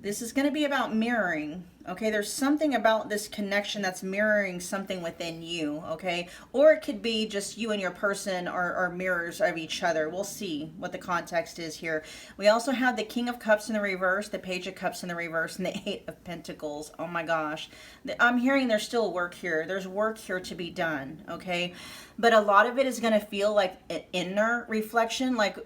This is going to be about mirroring, okay? There's something about this connection that's mirroring something within you, okay? Or it could be just you and your person are mirrors of each other. We'll see what the context is here. We also have the King of Cups in the reverse, the Page of Cups in the reverse, and the 8 of Pentacles. Oh my gosh. I'm hearing there's still work here. There's work here to be done, okay? But a lot of it is going to feel like an inner reflection, like,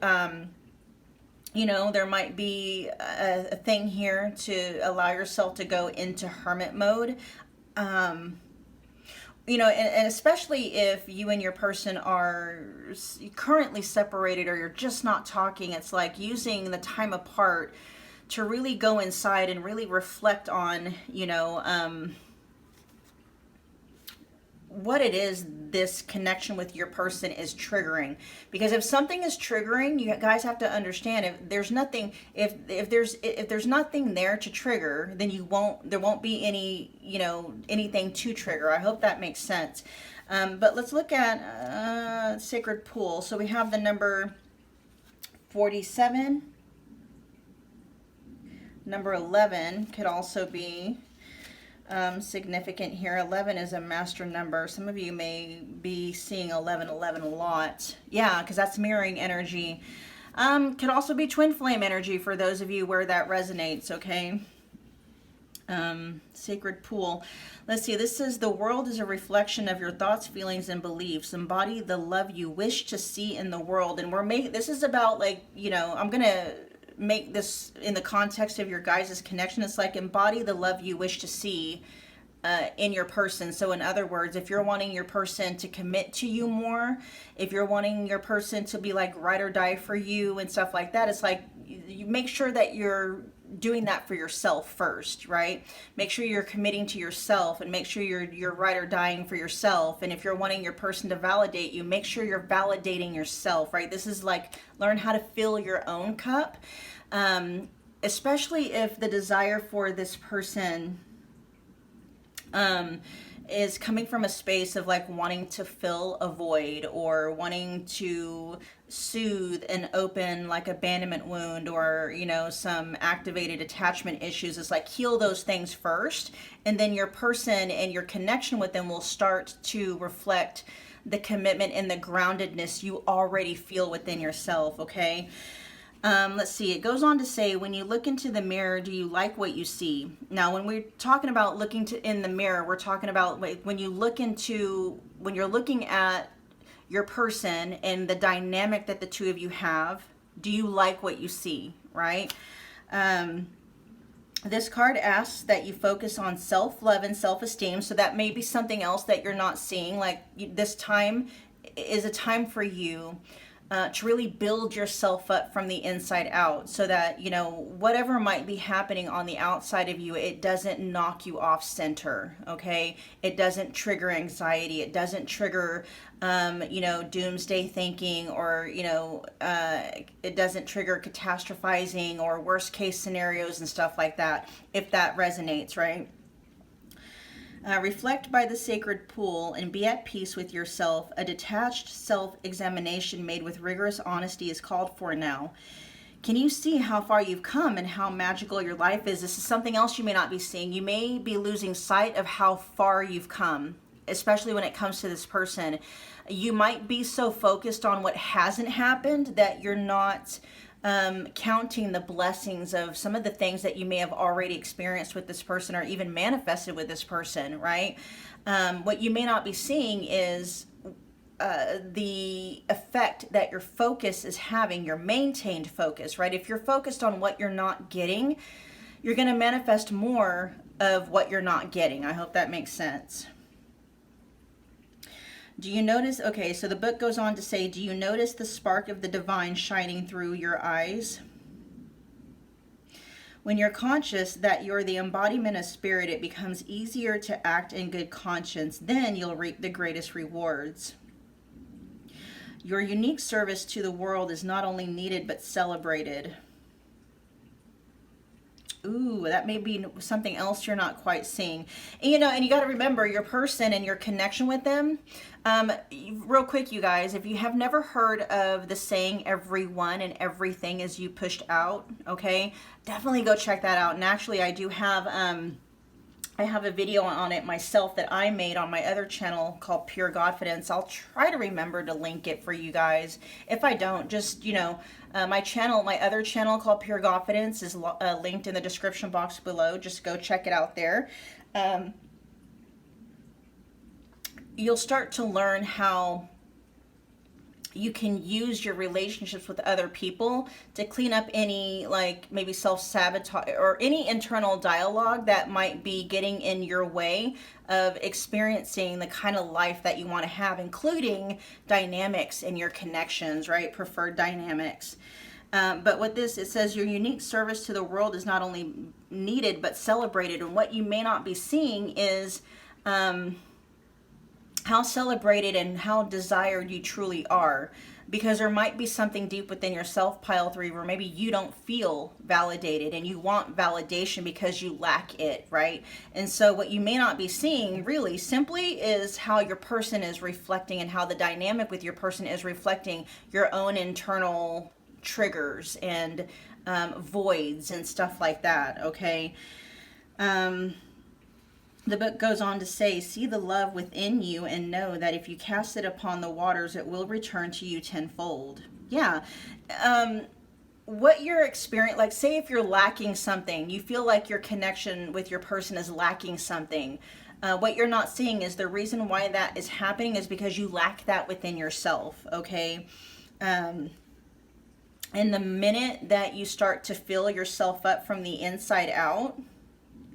you know, there might be a thing here to allow yourself to go into hermit mode. You know, and especially if you and your person are currently separated or you're just not talking, it's like using the time apart to really go inside and really reflect on, you know, what it is this connection with your person is triggering. Because if something is triggering, you guys have to understand, if there's nothing, if there's nothing there to trigger, then there won't be any, you know, anything to trigger. I hope that makes sense. But let's look at sacred pool. So we have the number 47. Number 11 could also be significant here. 11 is a master number. Some of you may be seeing 1111 a lot. Yeah, because that's mirroring energy. Could also be twin flame energy for those of you where that resonates, okay? Sacred pool. Let's see, this says the world is a reflection of your thoughts, feelings, and beliefs. Embody the love you wish to see in the world. And this is about, like, you know, I'm gonna make this in the context of your guys' connection. It's like embody the love you wish to see in your person. So in other words, if you're wanting your person to commit to you more, if you're wanting your person to be like ride or die for you and stuff like that, it's like you make sure that you're doing that for yourself first, right? Make sure you're committing to yourself and make sure you're ride or dying for yourself. And if you're wanting your person to validate you, make sure you're validating yourself, right? This is like learn how to fill your own cup, especially if the desire for this person is coming from a space of like wanting to fill a void or wanting to soothe and open like abandonment wound or, you know, some activated attachment issues. It's like heal those things first, and then your person and your connection with them will start to reflect the commitment and the groundedness you already feel within yourself, okay? Let's see, it goes on to say, when you look into the mirror, do you like what you see? Now, when we're talking about looking in the mirror, we're talking about when you're looking at your person and the dynamic that the two of you have, do you like what you see, right? This card asks that you focus on self-love and self-esteem. So that may be something else that you're not seeing. Like this time is a time for you to really build yourself up from the inside out so that, you know, whatever might be happening on the outside of you, it doesn't knock you off center, okay? It doesn't trigger anxiety. It doesn't trigger, you know, doomsday thinking or, you know, it doesn't trigger catastrophizing or worst case scenarios and stuff like that, if that resonates, right? Reflect by the sacred pool and be at peace with yourself. A detached self-examination made with rigorous honesty is called for now. Can you see how far you've come and how magical your life is? This is something else you may not be seeing. You may be losing sight of how far you've come, especially when it comes to this person. You might be so focused on what hasn't happened that you're not counting the blessings of some of the things that you may have already experienced with this person or even manifested with this person, right? What you may not be seeing is the effect that your focus is having, your maintained focus, right? If you're focused on what you're not getting, you're going to manifest more of what you're not getting. I hope that makes sense. Do you notice, okay, so the book goes on to say, do you notice the spark of the divine shining through your eyes? When you're conscious that you're the embodiment of spirit, it becomes easier to act in good conscience. Then you'll reap the greatest rewards. Your unique service to the world is not only needed, but celebrated. Ooh, that may be something else you're not quite seeing. And, you know, and you got to remember your person and your connection with them. Real quick, you guys, if you have never heard of the saying, everyone and everything is you pushed out, okay, definitely go check that out. And actually, I do have, I have a video on it myself that I made on my other channel called Pure Godfidence. I'll try to remember to link it for you guys. If I don't, just, you know, my other channel called Pure Godfidence is linked in the description box below. Just go check it out there. You'll start to learn how you can use your relationships with other people to clean up any, like, maybe self-sabotage or any internal dialogue that might be getting in your way of experiencing the kind of life that you want to have, including dynamics in your connections, right? Preferred dynamics. But with this, it says your unique service to the world is not only needed, but celebrated. And what you may not be seeing is how celebrated and how desired you truly are, because there might be something deep within yourself, pile 3, where maybe you don't feel validated and you want validation because you lack it, right? And so what you may not be seeing really simply is how your person is reflecting and how the dynamic with your person is reflecting your own internal triggers and voids and stuff like that, okay? The book goes on to say, see the love within you and know that if you cast it upon the waters, it will return to you tenfold. Yeah. What you're experiencing, like say if you're lacking something, you feel like your connection with your person is lacking something. What you're not seeing is the reason why that is happening is because you lack that within yourself, okay? And the minute that you start to fill yourself up from the inside out,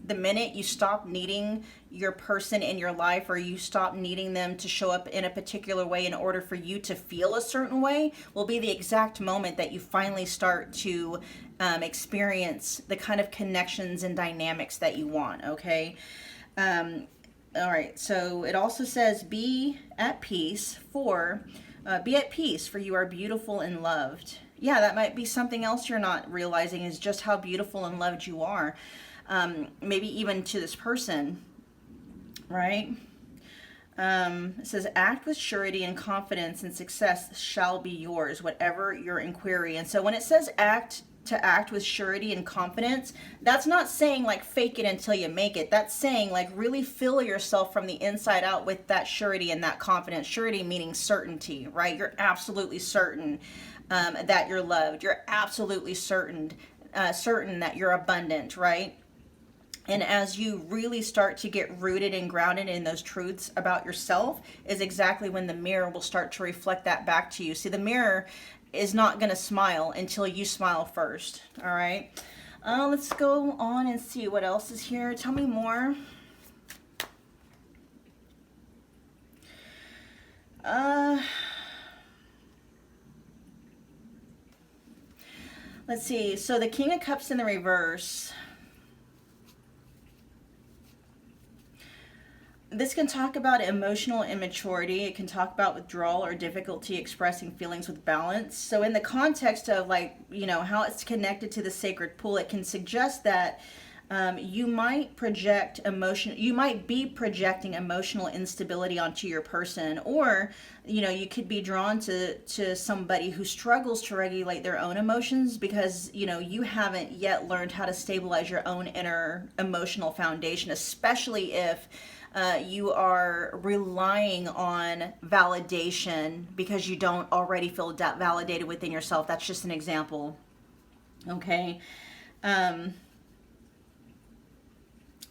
the minute you stop needing your person in your life, or you stop needing them to show up in a particular way in order for you to feel a certain way, will be the exact moment that you finally start to experience the kind of connections and dynamics that you want, okay? All right, so it also says be at peace for you are beautiful and loved. Yeah, that might be something else you're not realizing, is just how beautiful and loved you are. Maybe even to this person, right? It says, act with surety and confidence, and success shall be yours, whatever your inquiry. And so when it says act with surety and confidence, that's not saying like fake it until you make it. That's saying like really fill yourself from the inside out with that surety and that confidence. Surety meaning certainty, right? You're absolutely certain that you're loved. You're absolutely certain that you're abundant, right? And as you really start to get rooted and grounded in those truths about yourself, is exactly when the mirror will start to reflect that back to you. See, the mirror is not going to smile until you smile first. All right. Let's go on and see what else is here. Tell me more. Let's see. So the King of Cups in the reverse. This can talk about emotional immaturity. It can talk about withdrawal or difficulty expressing feelings with balance. So in the context of like, you know, how it's connected to the sacred pool, it can suggest that you might be projecting emotional instability onto your person, or, you know, you could be drawn to somebody who struggles to regulate their own emotions because, you know, you haven't yet learned how to stabilize your own inner emotional foundation, especially if you are relying on validation because you don't already feel validated within yourself. That's just an example. Okay.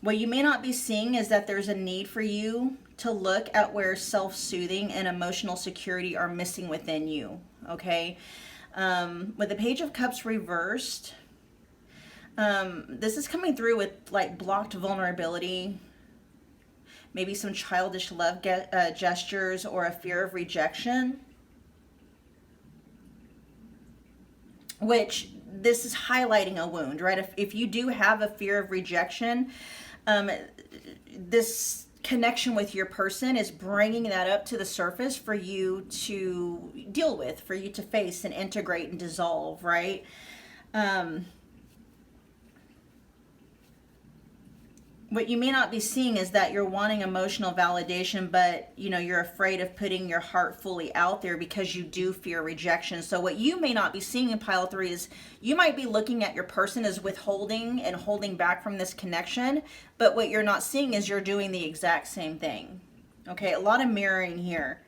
What you may not be seeing is that there's a need for you to look at where self-soothing and emotional security are missing within you. Okay. With the Page of Cups reversed, this is coming through with like blocked vulnerability, maybe some childish love gestures, or a fear of rejection, which this is highlighting a wound, right? If you do have a fear of rejection, this connection with your person is bringing that up to the surface for you to deal with, for you to face and integrate and dissolve, right? What you may not be seeing is that you're wanting emotional validation, but you know, you're afraid of putting your heart fully out there because you do fear rejection. So what you may not be seeing in pile 3 is you might be looking at your person as withholding and holding back from this connection, but what you're not seeing is you're doing the exact same thing. Okay, a lot of mirroring here.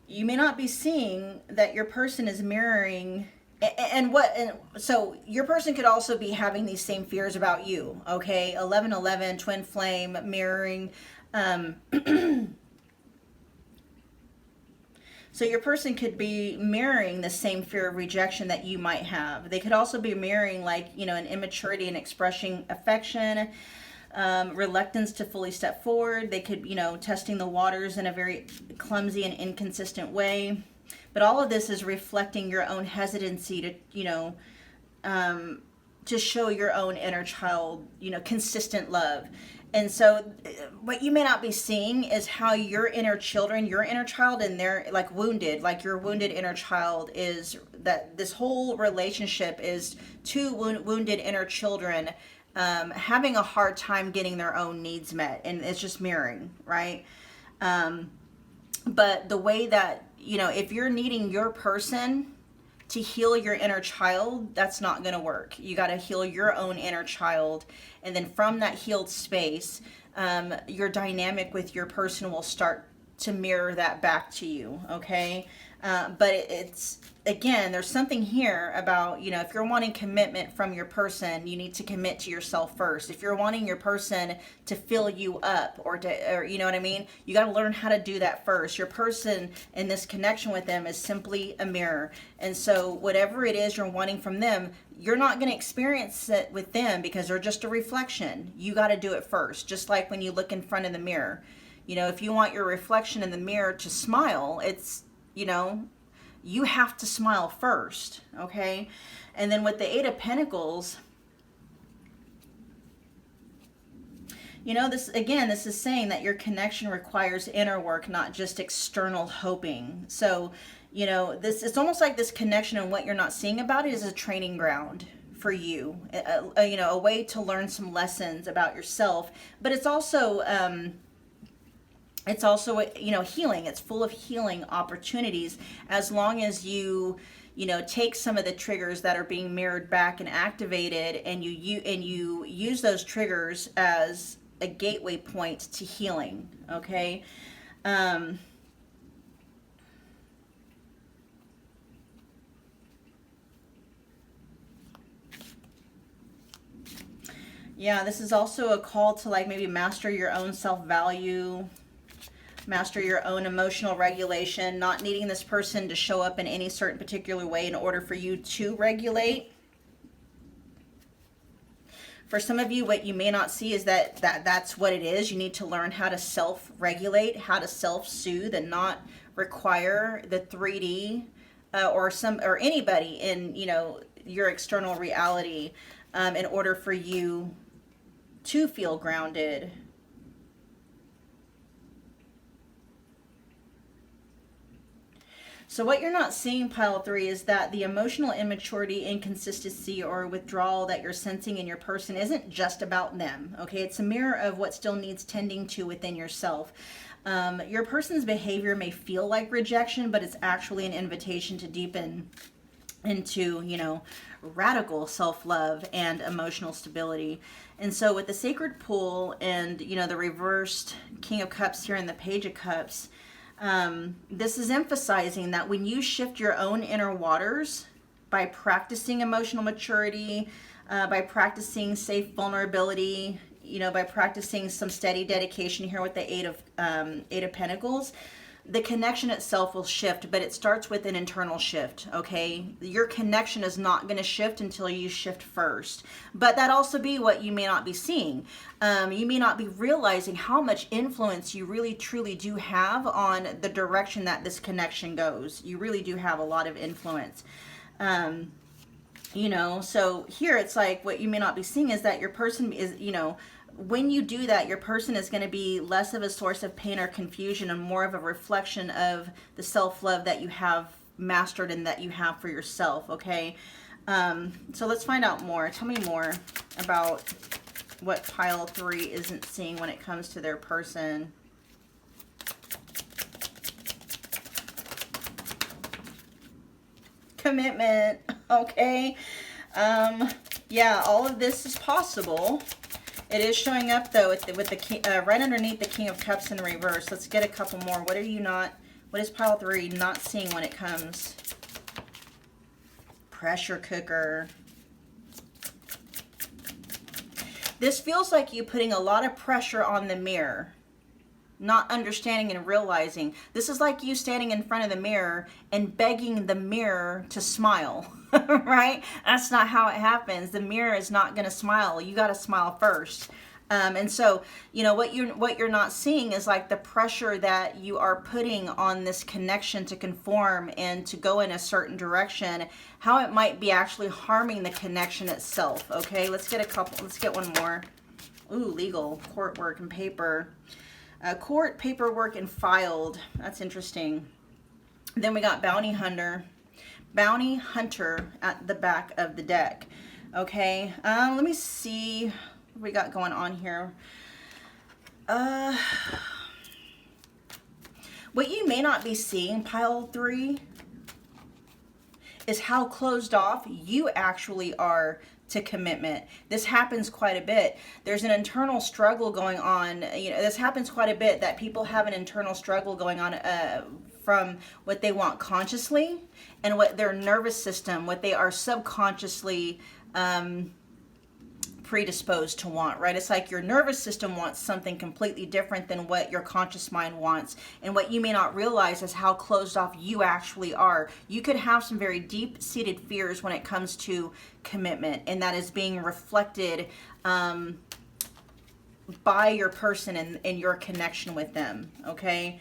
You may not be seeing that your person is mirroring. And so your person could also be having these same fears about you, okay? 1111, twin flame, mirroring. So your person could be mirroring the same fear of rejection that you might have. They could also be mirroring, like, you know, an immaturity in expressing affection, reluctance to fully step forward. They could, you know, testing the waters in a very clumsy and inconsistent way. But all of this is reflecting your own hesitancy to, you know, to show your own inner child, you know, consistent love. And so what you may not be seeing is how your inner child, and they're like wounded, like your wounded inner child, is that this whole relationship is two wounded inner children having a hard time getting their own needs met. And it's just mirroring, right? But the way that, you know, if you're needing your person to heal your inner child, that's not going to work. You got to heal your own inner child. And then from that healed space, your dynamic with your person will start to mirror that back to you, okay? But it's, again, there's something here about, you know, if you're wanting commitment from your person, you need to commit to yourself first. If you're wanting your person to fill you up or you know what I mean? You got to learn how to do that first. Your person in this connection with them is simply a mirror. And so whatever it is you're wanting from them, you're not going to experience it with them because they're just a reflection. You got to do it first. Just like when you look in front of the mirror. You know, if you want your reflection in the mirror to smile, it's, you know, you have to smile first, okay? And then with the Eight of Pentacles, you know, this, again, this is saying that your connection requires inner work, not just external hoping. So, you know, this, it's almost like this connection and what you're not seeing about it is a training ground for you, you know, a way to learn some lessons about yourself. But it's also, you know, healing. It's full of healing opportunities as long as you know, take some of the triggers that are being mirrored back and activated, and you use those triggers as a gateway point to healing. Okay. Yeah, this is also a call to like maybe master your own self-value, master your own emotional regulation, not needing this person to show up in any certain particular way in order for you to regulate. For some of you, what you may not see is that's what it is. You need to learn how to self-regulate, how to self-soothe, and not require the 3D or anybody in, you know, your external reality in order for you to feel grounded. So what you're not seeing, pile 3, is that the emotional immaturity, inconsistency, or withdrawal that you're sensing in your person isn't just about them, okay? It's a mirror of what still needs tending to within yourself. Your person's behavior may feel like rejection, but it's actually an invitation to deepen into, you know, radical self-love and emotional stability. And so with the Sacred Pool and, you know, the reversed King of Cups here and the Page of Cups, this is emphasizing that when you shift your own inner waters by practicing emotional maturity, by practicing safe vulnerability, you know, by practicing some steady dedication here with the Eight of Pentacles, the connection itself will shift, but it starts with an internal shift, okay? Your connection is not going to shift until you shift first. But that also be what you may not be seeing. You may not be realizing how much influence you really truly do have on the direction that this connection goes. You really do have a lot of influence. You know, so here it's like what you may not be seeing is that your person is, you know, when you do that, your person is going to be less of a source of pain or confusion and more of a reflection of the self-love that you have mastered and that you have for yourself, okay? So let's find out more. Tell me more about what pile 3 isn't seeing when it comes to their person. Commitment, okay? Yeah, all of this is possible. It is showing up though with the right underneath the King of Cups in the reverse. Let's get a couple more. What is pile 3 not seeing when it comes? Pressure cooker. This feels like you putting a lot of pressure on the mirror, not understanding and realizing. This is like you standing in front of the mirror and begging the mirror to smile, right? That's not how it happens. The mirror is not going to smile. You got to smile first. And so, you know, what you're not seeing is like the pressure that you are putting on this connection to conform and to go in a certain direction, how it might be actually harming the connection itself. Okay, let's get one more. Ooh, legal, court work and paper. Court, paperwork, and filed. That's interesting. Then we got bounty hunter at the back of the deck. Okay, let me see what we got going on here. What you may not be seeing, pile 3, is how closed off you actually are to commitment. This happens quite a bit. There's an internal struggle going on. This happens quite a bit, that people have an internal struggle going on from what they want consciously and what their nervous system, what they are subconsciously predisposed to want, right? It's like your nervous system wants something completely different than what your conscious mind wants. And what you may not realize is how closed off you actually are. You could have some very deep-seated fears when it comes to commitment, and that is being reflected by your person and your connection with them, okay?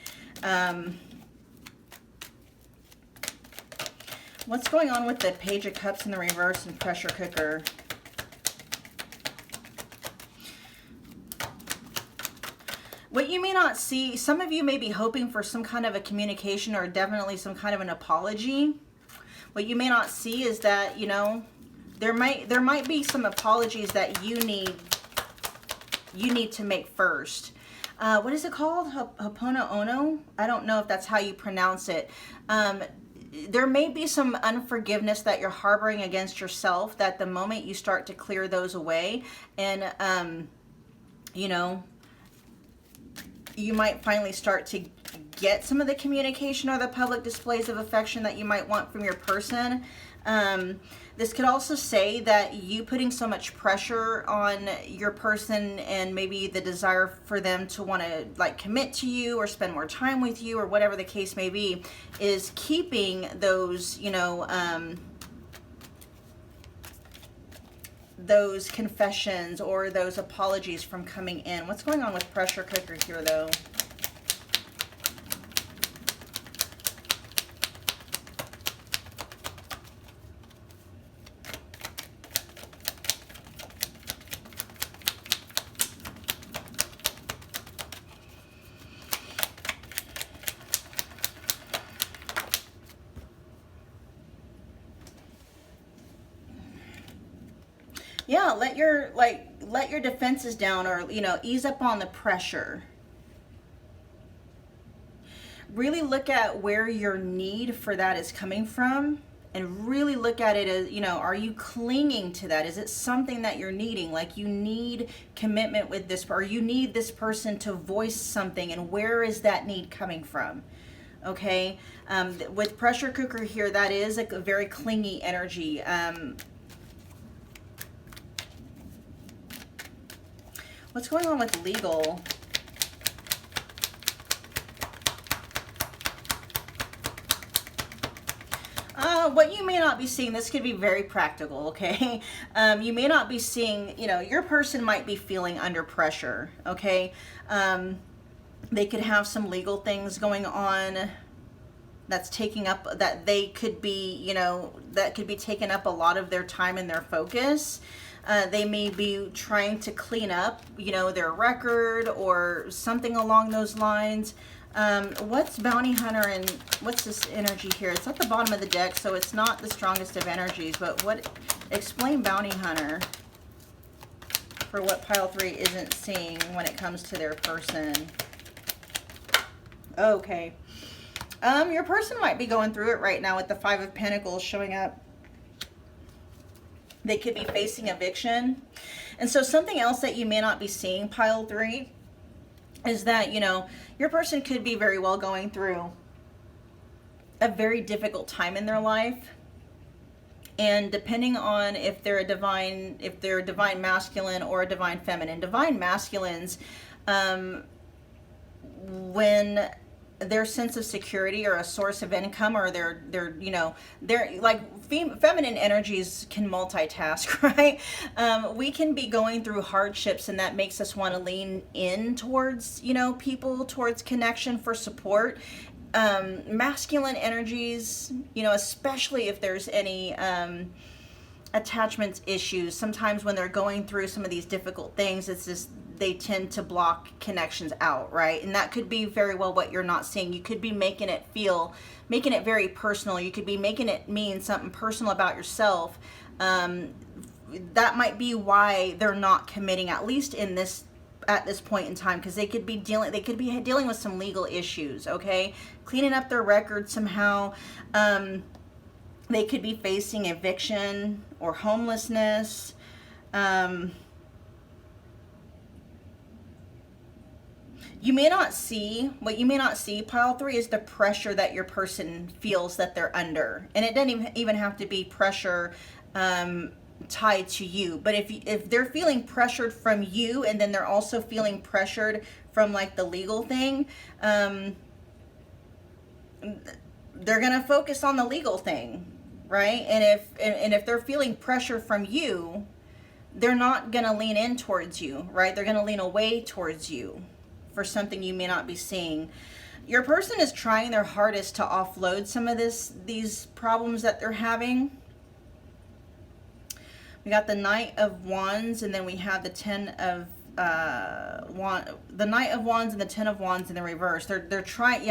What's going on with the Page of Cups in the reverse and pressure cooker? What you may not see, some of you may be hoping for some kind of a communication or definitely some kind of an apology. What you may not see is that, there might be some apologies that you need to make first. What is it called? Hopono ono? I don't know if that's how you pronounce it. There may be some unforgiveness that you're harboring against yourself, that the moment you start to clear those away, and you might finally start to get some of the communication or the public displays of affection that you might want from your person. This could also say that you putting so much pressure on your person, and maybe the desire for them to want to commit to you or spend more time with you, or whatever the case may be, is keeping those, those confessions or those apologies from coming in. What's going on with pressure cooker here, though? Yeah, let your defenses down, or ease up on the pressure. Really look at where your need for that is coming from, and really look at it as, are you clinging to that? Is it something that you're needing? Like, you need commitment with this, or you need this person to voice something, and where is that need coming from? Okay, with pressure cooker here, that is a very clingy energy. What's going on with legal? What you may not be seeing, this could be very practical, okay? You may not be seeing, your person might be feeling under pressure, okay? They could have some legal things going on that's taking up, that they could be, that could be taking up a lot of their time and their focus. They may be trying to clean up, their record or something along those lines. What's Bounty Hunter, and what's this energy here? It's at the bottom of the deck, so it's not the strongest of energies, but explain Bounty Hunter for what pile 3 isn't seeing when it comes to their person. Okay. Your person might be going through it right now with the 5 of Pentacles showing up. They could be facing eviction. And so something else that you may not be seeing, pile 3, is that, your person could be very well going through a very difficult time in their life. And depending on if they're a divine masculine or a divine feminine. Divine masculines, when their sense of security or a source of income, or they're like feminine energies can multitask, right? We can be going through hardships, and that makes us want to lean in towards, people, towards connection for support. Masculine energies, especially if there's any attachment issues, sometimes when they're going through some of these difficult things, it's just, they tend to block connections out, right? And that could be very well what you're not seeing. You could be making it very personal. You could be making it mean something personal about yourself. That might be why they're not committing, at least at this point in time, because they could be dealing with some legal issues, okay? Cleaning up their record somehow. They could be facing eviction or homelessness. You may not see, what you may not see, pile 3, is the pressure that your person feels that they're under. And it doesn't even have to be pressure tied to you. But if they're feeling pressured from you, and then they're also feeling pressured from like the legal thing, they're going to focus on the legal thing, right? And if they're feeling pressure from you, they're not going to lean in towards you, right? They're going to lean away towards you for something you may not be seeing. Your person is trying their hardest to offload some of these problems that they're having. We got the Knight of Wands, and then we have the the Knight of Wands and the Ten of Wands in the reverse. They're trying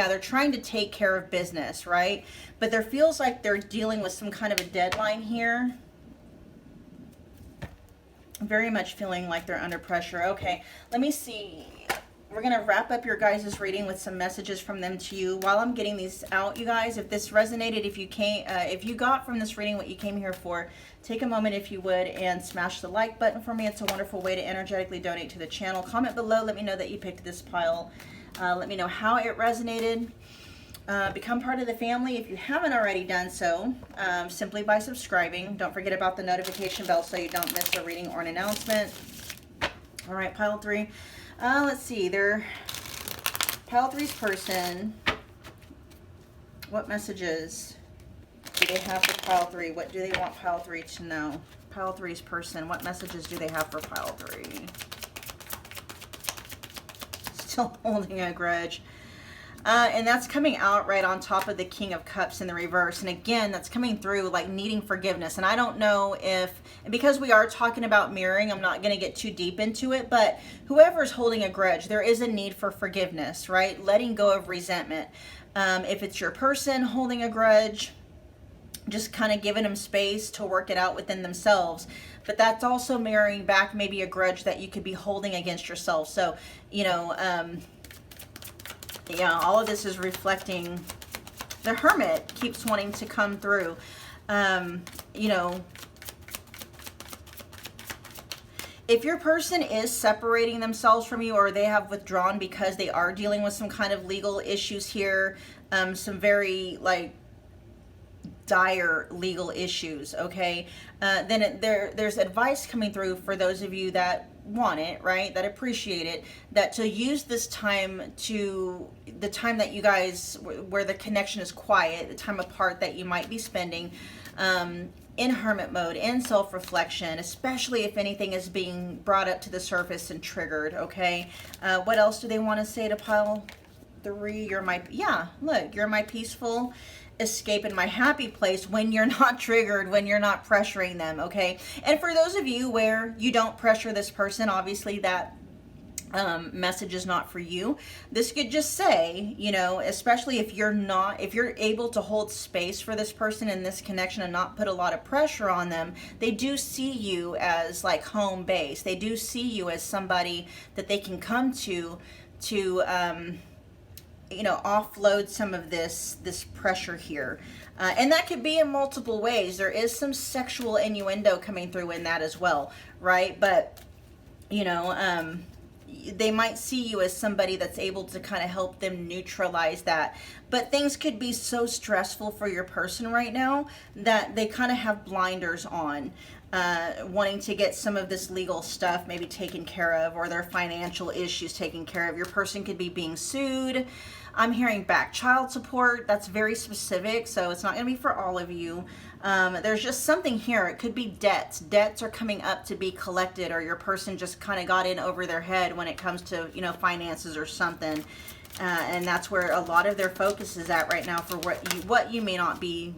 to take care of business, right? But there feels like they're dealing with some kind of a deadline here. Very much feeling like they're under pressure. Okay, let me see. We're going to wrap up your guys' reading with some messages from them to you. While I'm getting these out, you guys, if this resonated, if you got from this reading what you came here for, take a moment, if you would, and smash the like button for me. It's a wonderful way to energetically donate to the channel. Comment below. Let me know that you picked this pile. Let me know how it resonated. Become part of the family if you haven't already done so, simply by subscribing. Don't forget about the notification bell so you don't miss a reading or an announcement. All right, pile 3. Let's see, pile 3's person, what messages do they have for pile 3? What do they want pile 3 to know? Pile 3's person, what messages do they have for pile 3? Still holding a grudge. And that's coming out right on top of the King of Cups in the reverse. And again, that's coming through like needing forgiveness. And I don't know if, because we are talking about mirroring, I'm not going to get too deep into it, but whoever's holding a grudge, there is a need for forgiveness, right? Letting go of resentment. If it's your person holding a grudge, just kind of giving them space to work it out within themselves. But that's also mirroring back maybe a grudge that you could be holding against yourself. So, you know, yeah, all of this is reflecting the Hermit keeps wanting to come through. You know, if your person is separating themselves from you, or they have withdrawn because they are dealing with some kind of legal issues here, some very like dire legal issues, okay, then there's advice coming through for those of you that want it, right, that appreciate it, that to use this time, to the time that you guys, where the connection is quiet, the time apart that you might be spending in hermit mode, in self-reflection, especially if anything is being brought up to the surface and triggered, okay. What else do they want to say to pile 3? You're my peaceful escape in my happy place when you're not triggered, when you're not pressuring them, okay? And for those of you where you don't pressure this person, obviously that message is not for you. This could just say, you know, especially if you're able to hold space for this person in this connection and not put a lot of pressure on them, they do see you as like home base. They do see you as somebody that they can come to you know, offload some of this pressure here. And that could be in multiple ways. There is some sexual innuendo coming through in that as well, right? But, you know, they might see you as somebody that's able to kind of help them neutralize that. But things could be so stressful for your person right now that they kind of have blinders on, wanting to get some of this legal stuff maybe taken care of, or their financial issues taken care of. Your person could be being sued. I'm hearing back child support. That's very specific, so it's not going to be for all of you. There's just something here. It could be debts. Debts are coming up to be collected, or your person just kind of got in over their head when it comes to, you know, finances or something. And that's where a lot of their focus is at right now for what you may not be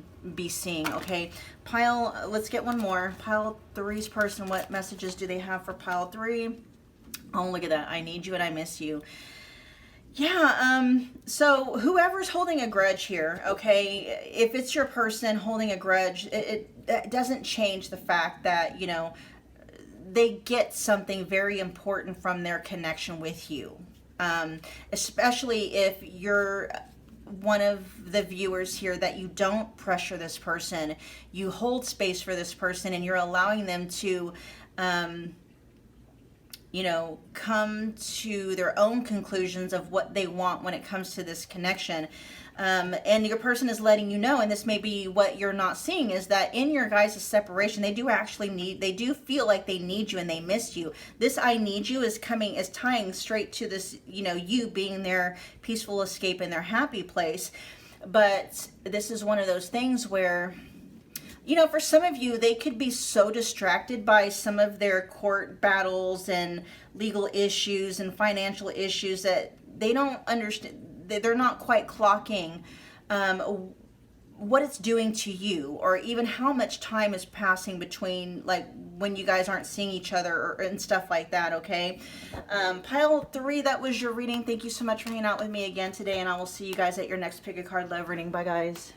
seeing, okay? Let's get one more. Pile 3's person, what messages do they have for pile 3? Oh, look at that. I need you and I miss you. Yeah, so whoever's holding a grudge here, okay, if it's your person holding a grudge, it doesn't change the fact that, you know, they get something very important from their connection with you. Especially if you're one of the viewers here that you don't pressure this person, you hold space for this person, and you're allowing them to you know, come to their own conclusions of what they want when it comes to this connection. And your person is letting you know, and this may be what you're not seeing, is that in your guys' separation, they do feel like they need you and they missed you. This I need you is tying straight to this, you know, you being their peaceful escape in their happy place. But this is one of those things where, you know, for some of you, they could be so distracted by some of their court battles and legal issues and financial issues that they don't understand, they're not quite clocking what it's doing to you, or even how much time is passing between, like, when you guys aren't seeing each other and stuff like that, okay? Pile 3, that was your reading. Thank you so much for hanging out with me again today, and I will see you guys at your next Pick a Card Love reading. Bye, guys.